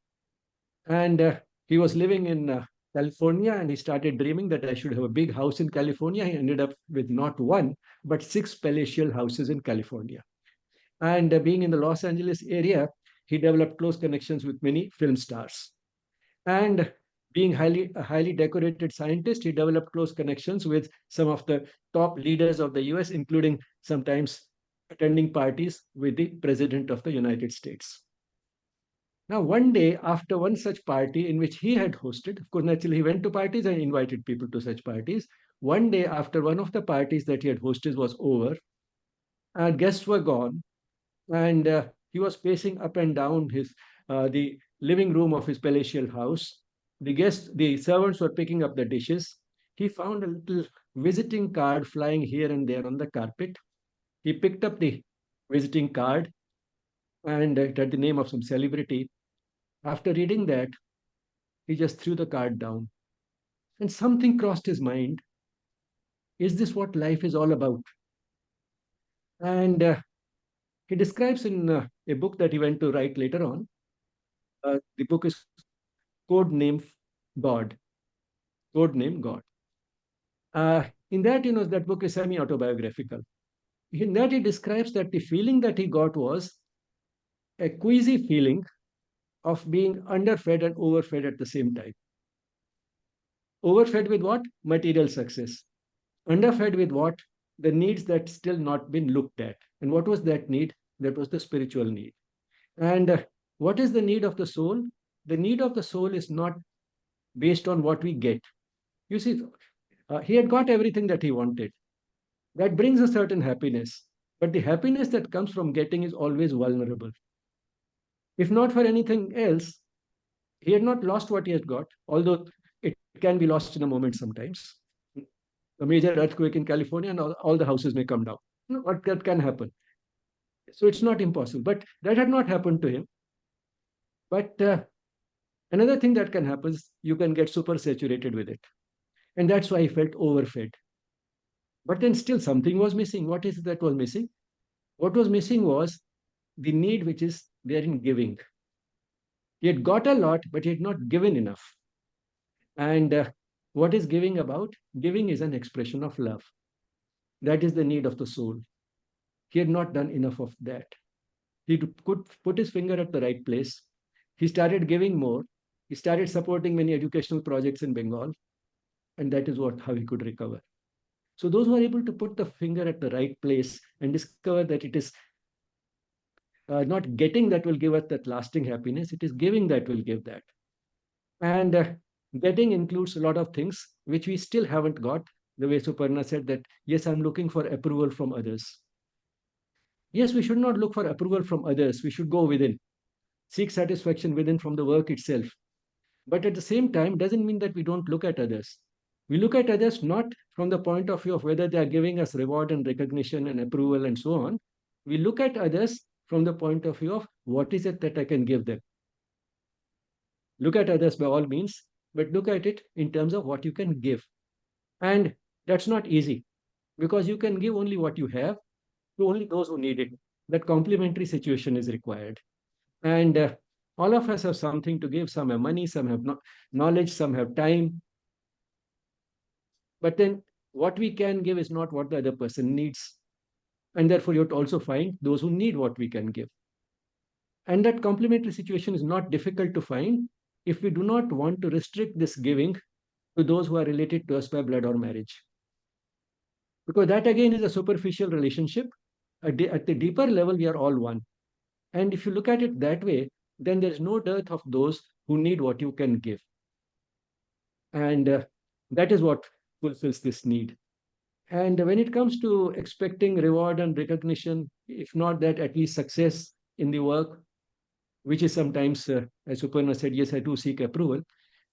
And he was living in California, and he started dreaming that I should have a big house in California. He ended up with not one, but 6 palatial houses in California. And being in the Los Angeles area, he developed close connections with many film stars. And being a highly decorated scientist, he developed close connections with some of the top leaders of the US, including sometimes attending parties with the President of the United States. Now, one day after one such party in which he had hosted, of course, naturally, he went to parties and invited people to such parties. One day after one of the parties that he had hosted was over, and guests were gone, and he was pacing up and down the living room of his palatial house. The servants were picking up the dishes. He found a little visiting card flying here and there on the carpet. He picked up the visiting card, and it had the name of some celebrity. After reading that, he just threw the card down. And something crossed his mind. Is this what life is all about? And he describes in a book that he went to write later on. The book is Code Name God. Code Name God. In that, that book is semi-autobiographical. In that, he describes that the feeling that he got was a queasy feeling of being underfed and overfed at the same time. Overfed with what? Material success. Underfed with what? The needs that still not been looked at. And what was that need? That was the spiritual need. And what is the need of the soul? The need of the soul is not based on what we get. You see, he had got everything that he wanted. That brings a certain happiness. But the happiness that comes from getting is always vulnerable. If not for anything else, he had not lost what he had got, although it can be lost in a moment sometimes. A major earthquake in California and all the houses may come down. What that can happen. So it's not impossible. But that had not happened to him. But another thing that can happen is you can get super saturated with it. And that's why he felt overfed. But then still something was missing. What is it that was missing? What was missing was the need which is there in giving. He had got a lot, but he had not given enough. And what is giving about? Giving is an expression of love. That is the need of the soul. He had not done enough of that. He could put his finger at the right place. He started giving more. He started supporting many educational projects in Bengal. And that is how he could recover. So those who are able to put the finger at the right place and discover that it is not getting that will give us that lasting happiness, it is giving that will give that. And getting includes a lot of things which we still haven't got. The way Suparna said that, yes, I'm looking for approval from others. Yes, we should not look for approval from others. We should go within, seek satisfaction within from the work itself. But at the same time, doesn't mean that we don't look at others. We look at others not from the point of view of whether they are giving us reward and recognition and approval and so on. We look at others from the point of view of what is it that I can give them. Look at others by all means, but look at it in terms of what you can give. And that's not easy because you can give only what you have to only those who need it. That complementary situation is required. And all of us have something to give. Some have money, some have knowledge, some have time. But then what we can give is not what the other person needs. And therefore, you have to also find those who need what we can give. And that complementary situation is not difficult to find if we do not want to restrict this giving to those who are related to us by blood or marriage. Because that again is a superficial relationship. At the deeper level, we are all one. And if you look at it that way, then there's no dearth of those who need what you can give. And that is what fulfills this need. And when it comes to expecting reward and recognition, if not that, at least success in the work, which is sometimes, as Suparna said, yes, I do seek approval.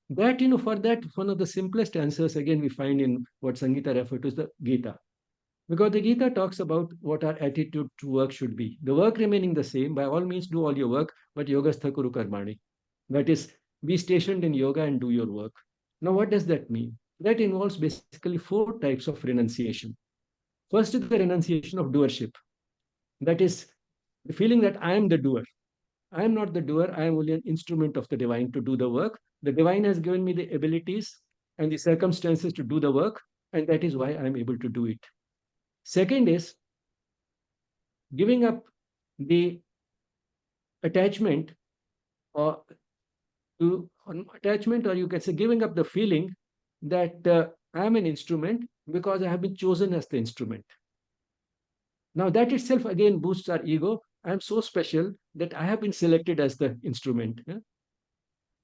That, for that, one of the simplest answers, again, we find in what Sangeeta referred to as the Gita. Because the Gita talks about what our attitude to work should be. The work remaining the same, by all means, do all your work, but yogashtha kuru karmani. That is, be stationed in yoga and do your work. Now, what does that mean? That involves basically 4 types of renunciation. First is the renunciation of doership. That is the feeling that I am the doer. I am not the doer. I am only an instrument of the divine to do the work. The divine has given me the abilities and the circumstances to do the work, and that is why I am able to do it. Second is giving up the attachment or attachment, or you can say giving up the feeling that I am an instrument because I have been chosen as the instrument. Now that itself again boosts our ego. I am so special that I have been selected as the instrument.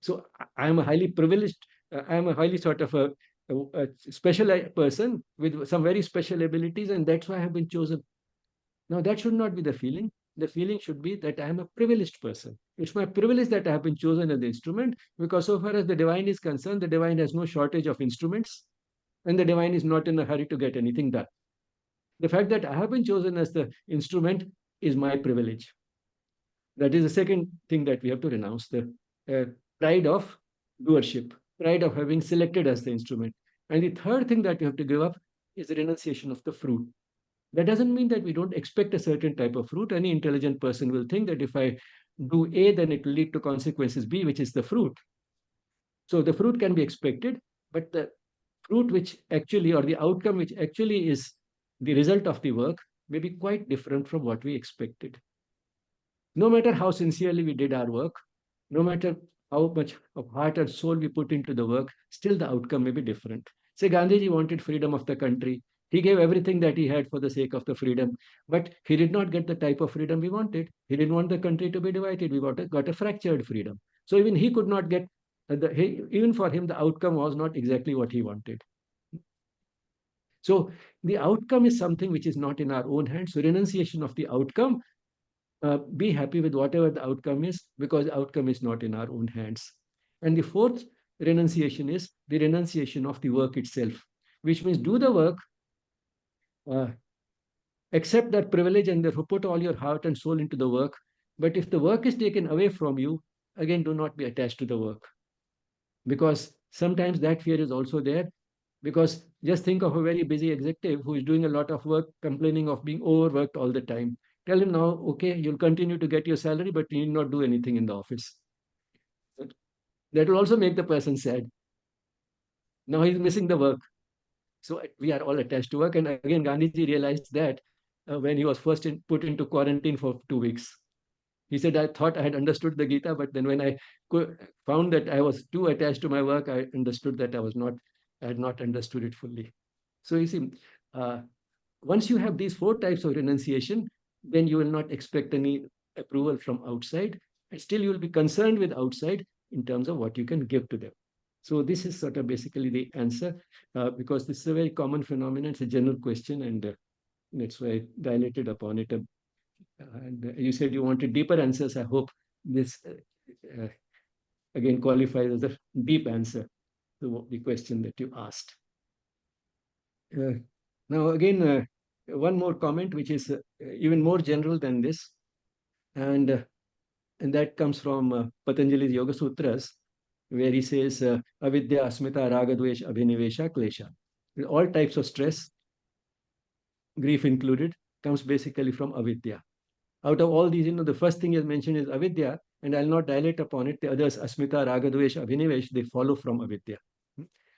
So I am a highly privileged, I am a highly sort of a special person with some very special abilities, and that's why I have been chosen. Now that should not be the feeling. The feeling should be that I am a privileged person. It's my privilege that I have been chosen as the instrument, because so far as the divine is concerned, the divine has no shortage of instruments, and the divine is not in a hurry to get anything done. The fact that I have been chosen as the instrument is my privilege. That is the second thing that we have to renounce, the pride of doership, pride of having selected as the instrument. And the third thing that we have to give up is the renunciation of the fruit. That doesn't mean that we don't expect a certain type of fruit. Any intelligent person will think that if I do A, then it will lead to consequences B, which is the fruit. So the fruit can be expected, but the fruit which actually, or the outcome which actually is the result of the work, may be quite different from what we expected. No matter how sincerely we did our work, no matter how much of heart and soul we put into the work, still the outcome may be different. Say Gandhiji wanted freedom of the country. He gave everything that he had for the sake of the freedom, but he did not get the type of freedom we wanted. He didn't want the country to be divided. We got a fractured freedom. So even he could not get, even for him, the outcome was not exactly what he wanted. So the outcome is something which is not in our own hands. So renunciation of the outcome, be happy with whatever the outcome is, because the outcome is not in our own hands. And the fourth renunciation is the renunciation of the work itself, which means do the work, accept that privilege, and therefore put all your heart and soul into the work. But if the work is taken away from you, again, do not be attached to the work, because sometimes that fear is also there. Because just think of a very busy executive who is doing a lot of work, complaining of being overworked all the time. Tell him now, okay, you'll continue to get your salary, but you need not do anything in the office. That will also make the person sad. Now he's missing the work. So we are all attached to work. And again, Gandhiji realized that when he was first put into quarantine for 2 weeks. He said, I thought I had understood the Gita, but then when I found that I was too attached to my work, I understood that I had not understood it fully. So you see, once you have these 4 types of renunciation, then you will not expect any approval from outside, and still you will be concerned with outside in terms of what you can give to them. So this is sort of basically the answer, because this is a very common phenomenon. It's a general question, and that's why I dilated upon it. And you said you wanted deeper answers. I hope this again qualifies as a deep answer to the question that you asked. Uh, Now, again, one more comment, which is even more general than this, and uh, and that comes from Patanjali's Yoga Sutras, where he says, "Avidya, asmita, raga, dvesh, abhinivesha, klesha." All types of stress, grief included, comes basically from avidya. Out of all these, the first thing is mentioned is avidya, and I'll not dilate upon it. The others, asmita, raga, dvesh, abhinivesh, they follow from avidya.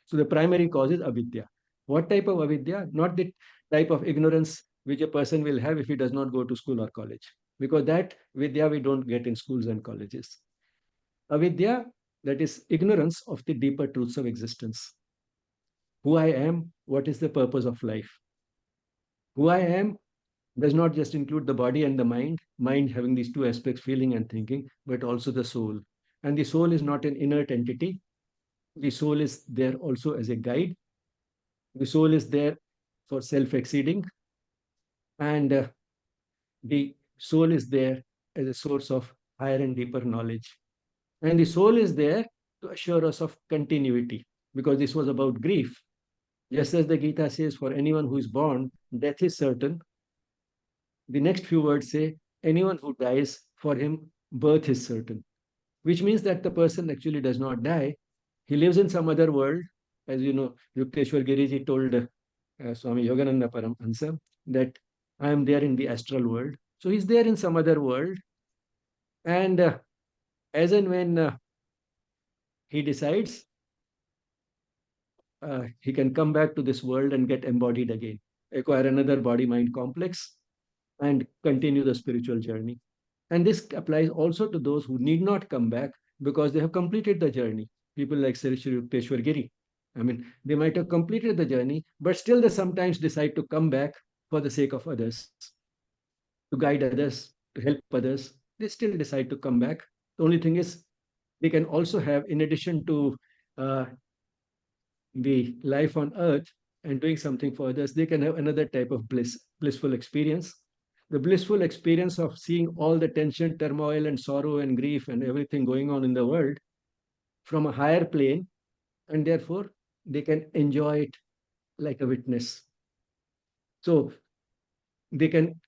So the primary cause is avidya. What type of avidya? Not the type of ignorance which a person will have if he does not go to school or college, because that vidya we don't get in schools and colleges. Avidya, that is ignorance of the deeper truths of existence. Who I am, what is the purpose of life? Who I am does not just include the body and the mind having these two aspects, feeling and thinking, but also the soul. And the soul is not an inert entity. The soul is there also as a guide. The soul is there for self exceeding. And the soul is there as a source of higher and deeper knowledge. And the soul is there to assure us of continuity, because this was about grief. Just as the Gita says, for anyone who is born, death is certain. The next few words say, anyone who dies, for him, birth is certain, which means that the person actually does not die. He lives in some other world. As you know, Yukteswar Giriji told Swami Yogananda Paramahansa that I am there in the astral world. So he's there in some other world. And as and when he decides, he can come back to this world and get embodied again, acquire another body mind complex, and continue the spiritual journey. And this applies also to those who need not come back because they have completed the journey. People like Sri Yukteswar Giri. I mean, they might have completed the journey, but still they sometimes decide to come back for the sake of others, to guide others, to help others. They still decide to come back. The only thing is, they can also have, in addition to uh, the life on earth and doing something for others, they can have another type of blissful experience. The blissful experience of seeing all the tension, turmoil, and sorrow and grief and everything going on in the world from a higher plane, and therefore they can enjoy it like a witness. So they can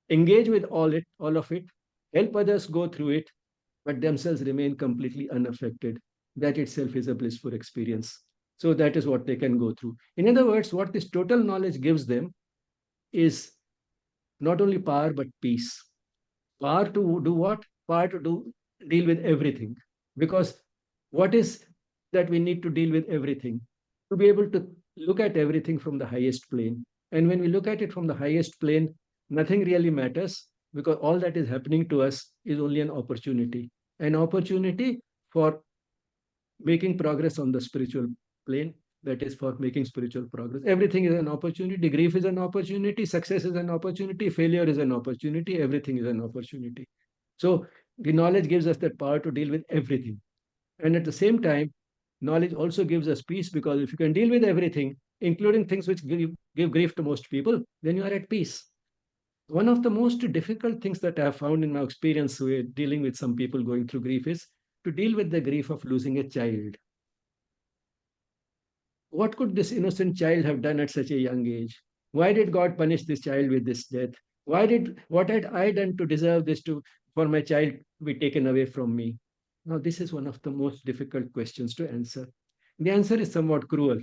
engage with all of it, help others go through it, but themselves remain completely unaffected. That itself is a blissful experience. So that is what they can go through. In other words, what this total knowledge gives them is not only power but peace. Power to do what? Power to deal with everything. Because what is that we need to deal with everything? To be able to look at everything from the highest plane. And when we look at it from the highest plane, nothing really matters, because all that is happening to us is only an opportunity for making progress on the spiritual plane. That is for making spiritual progress. Everything is an opportunity. Grief is an opportunity. Success is an opportunity. Failure is an opportunity. Everything is an opportunity. So the knowledge gives us that power to deal with everything. And at the same time, knowledge also gives us peace, because if you can deal with everything, including things which give grief to most people, then you are at peace. One of the most difficult things that I have found in my experience with dealing with some people going through grief is to deal with the grief of losing a child. What could this innocent child have done at such a young age? Why did God punish this child with this death? What had I done to deserve this, to for my child to be taken away from me? Now, this is one of the most difficult questions to answer. The answer is somewhat cruel,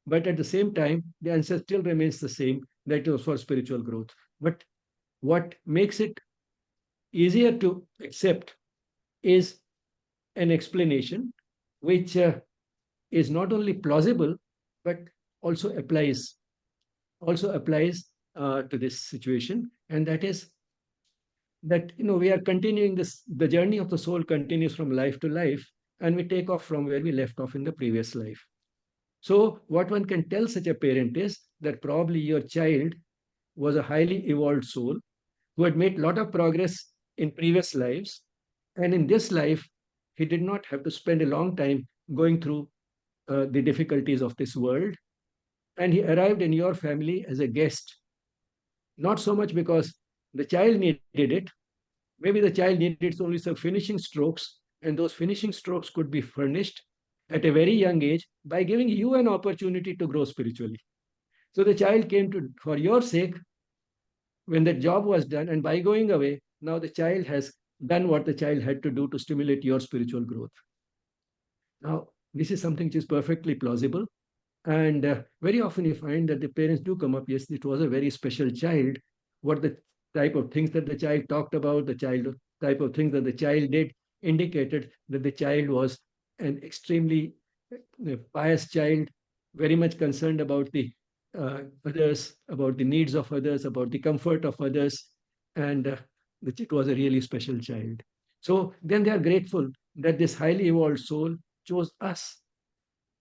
but at the same time, the answer still remains the same, that it was for spiritual growth. But what makes it easier to accept is an explanation which is not only plausible but also applies to this situation, and that is that we are continuing this. The journey of the soul continues from life to life, and we take off from where we left off in the previous life. So what one can tell such a parent is that probably your child was a highly evolved soul who had made a lot of progress in previous lives, and in this life he did not have to spend a long time going through the difficulties of this world, and he arrived in your family as a guest, not so much because the child needed it. Maybe the child needed only some finishing strokes, and those finishing strokes could be furnished at a very young age by giving you an opportunity to grow spiritually. So the child came to, for your sake, when that job was done, and by going away, now the child has done what the child had to do to stimulate your spiritual growth. Now, this is something which is perfectly plausible. And very often you find that the parents do come up, yes, it was a very special child. What the type of things that the child talked about, the child type of things that the child did indicated that the child was an extremely pious child, very much concerned about the others, about the needs of others, about the comfort of others, and it was a really special child. So then they are grateful that this highly evolved soul chose us,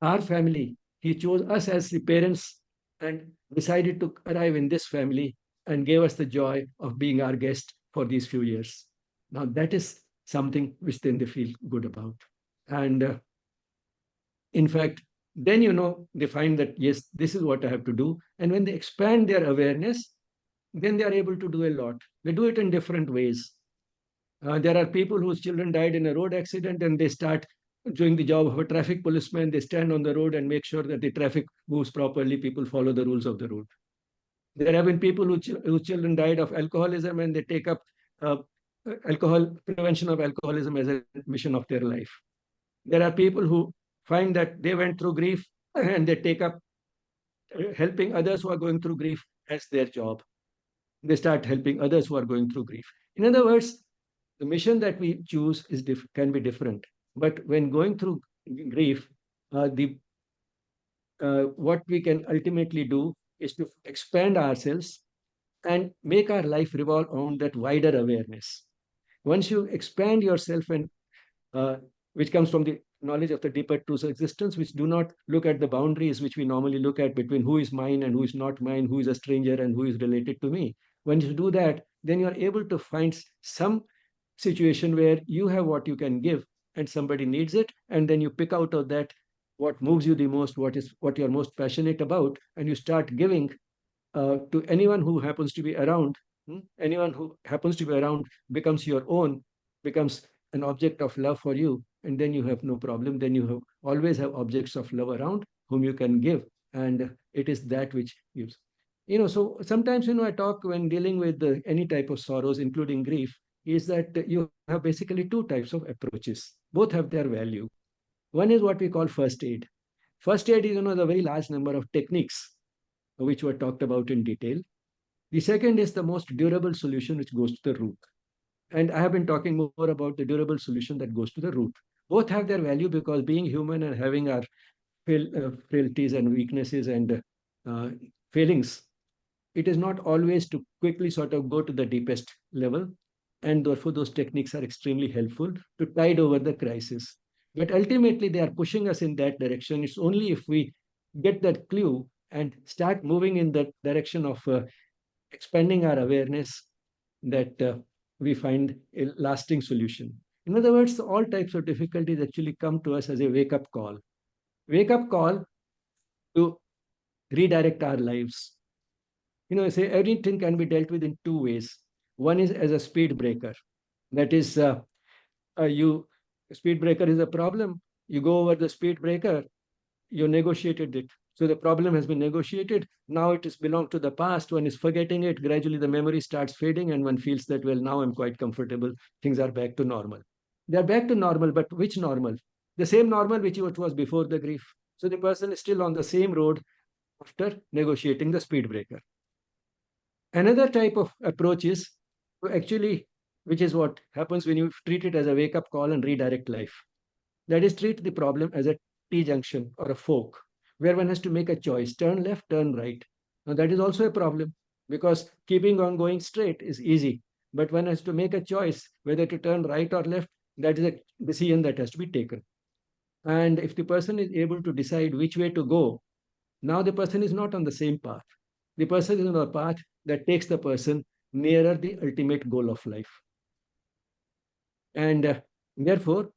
our family. He chose us as the parents and decided to arrive in this family and gave us the joy of being our guest for these few years. Now, that is something which then they feel good about. And in fact, then, they find that, yes, this is what I have to do. And when they expand their awareness, then they are able to do a lot. They do it in different ways. There are people whose children died in a road accident and they start doing the job of a traffic policeman. They stand on the road and make sure that the traffic moves properly, people follow the rules of the road. There have been people whose children died of alcoholism and they take up uh, prevention of alcoholism as a mission of their life. There are people who find that they went through grief and they take up helping others who are going through grief as their job. They start helping others who are going through grief. In other words, the mission that we choose can be different. But when going through grief, the what we can ultimately do is to expand ourselves and make our life revolve around that wider awareness. Once you expand yourself, and which comes from the knowledge of the deeper truths of existence, which do not look at the boundaries which we normally look at between who is mine and who is not mine, who is a stranger and who is related to me. When you do that, then you're able to find some situation where you have what you can give and somebody needs it, and then you pick out of that what moves you the most, what you're most passionate about, and you start giving to anyone who happens to be around. Anyone who happens to be around becomes your own, becomes an object of love for you, and then you have no problem. Then you always have objects of love around whom you can give, and it is that which gives. So sometimes, I talk when dealing with any type of sorrows, including grief, is that you have basically two types of approaches. Both have their value. One is what we call first aid. First aid is, the very large number of techniques which were talked about in detail. The second is the most durable solution, which goes to the root. And I have been talking more about the durable solution that goes to the root. Both have their value because being human and having our frailties and weaknesses and failings, it is not always to quickly sort of go to the deepest level. And therefore, those techniques are extremely helpful to tide over the crisis. But ultimately, they are pushing us in that direction. It's only if we get that clue and start moving in that direction of expanding our awareness that we find a lasting solution. In other words, all types of difficulties actually come to us as a wake up call. Wake up call to redirect our lives. Say everything can be dealt with in two ways. One is as a speed breaker. That is, you speed breaker is a problem. You go over the speed breaker, you negotiated it. So the problem has been negotiated. Now it is belonged to the past. One is forgetting it. Gradually, the memory starts fading, and one feels that, well, now I'm quite comfortable. Things are back to normal. They are back to normal, but which normal? The same normal which it was before the grief. So the person is still on the same road after negotiating the speed breaker. Another type of approach is to actually, which is what happens when you treat it as a wake up call and redirect life. That is, treat the problem as a T junction or a fork where one has to make a choice, turn left, turn right. Now, that is also a problem because keeping on going straight is easy, but one has to make a choice whether to turn right or left. That is a decision that has to be taken. And if the person is able to decide which way to go, now the person is not on the same path. The person is on a path that takes the person nearer the ultimate goal of life. And therefore,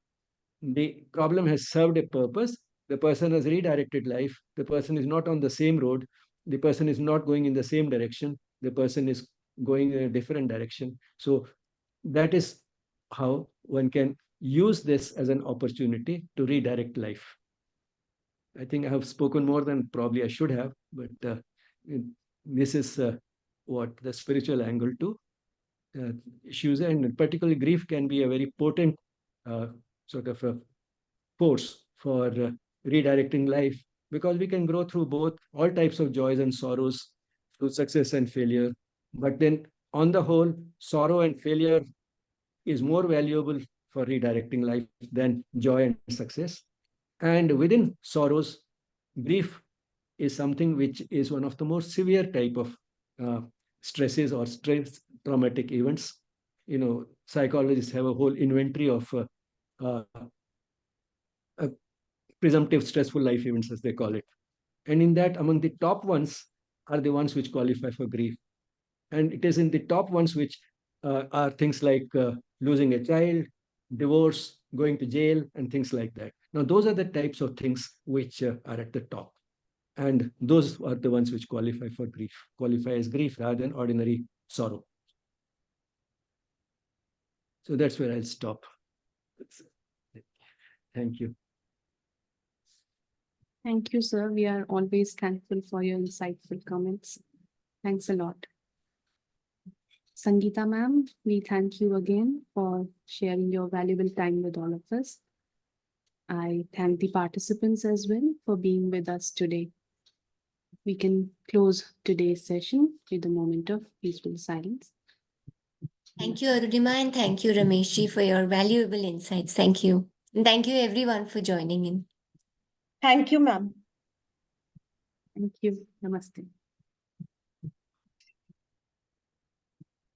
the problem has served a purpose. The person has redirected life. The person is not on the same road. The person is not going in the same direction. The person is going in a different direction. So that is how one can use this as an opportunity to redirect life. I think I have spoken more than probably I should have, but this is what the spiritual angle to issues, and particularly grief can be a very potent sort of a force for redirecting life, because we can grow through both all types of joys and sorrows, through success and failure. But then, on the whole, sorrow and failure is more valuable for redirecting life than joy and success. And within sorrows, grief is something which is one of the most severe type of uh, stresses or stress traumatic events. Psychologists have a whole inventory of uh, uh, presumptive stressful life events, as they call it. And in that, among the top ones are the ones which qualify for grief. And it is in the top ones which are things like losing a child, divorce, going to jail, and things like that. Now, those are the types of things which are at the top. And those are the ones which qualify as grief rather than ordinary sorrow. So that's where I'll stop. Thank you. Thank you, sir. We are always thankful for your insightful comments. Thanks a lot. Sangeeta ma'am, we thank you again for sharing your valuable time with all of us. I thank the participants as well for being with us today. We can close today's session with a moment of peaceful silence. Thank you, Arunima, and thank you, Rameshji, for your valuable insights. Thank you. And thank you, everyone, for joining in. Thank you, ma'am. Thank you. Namaste.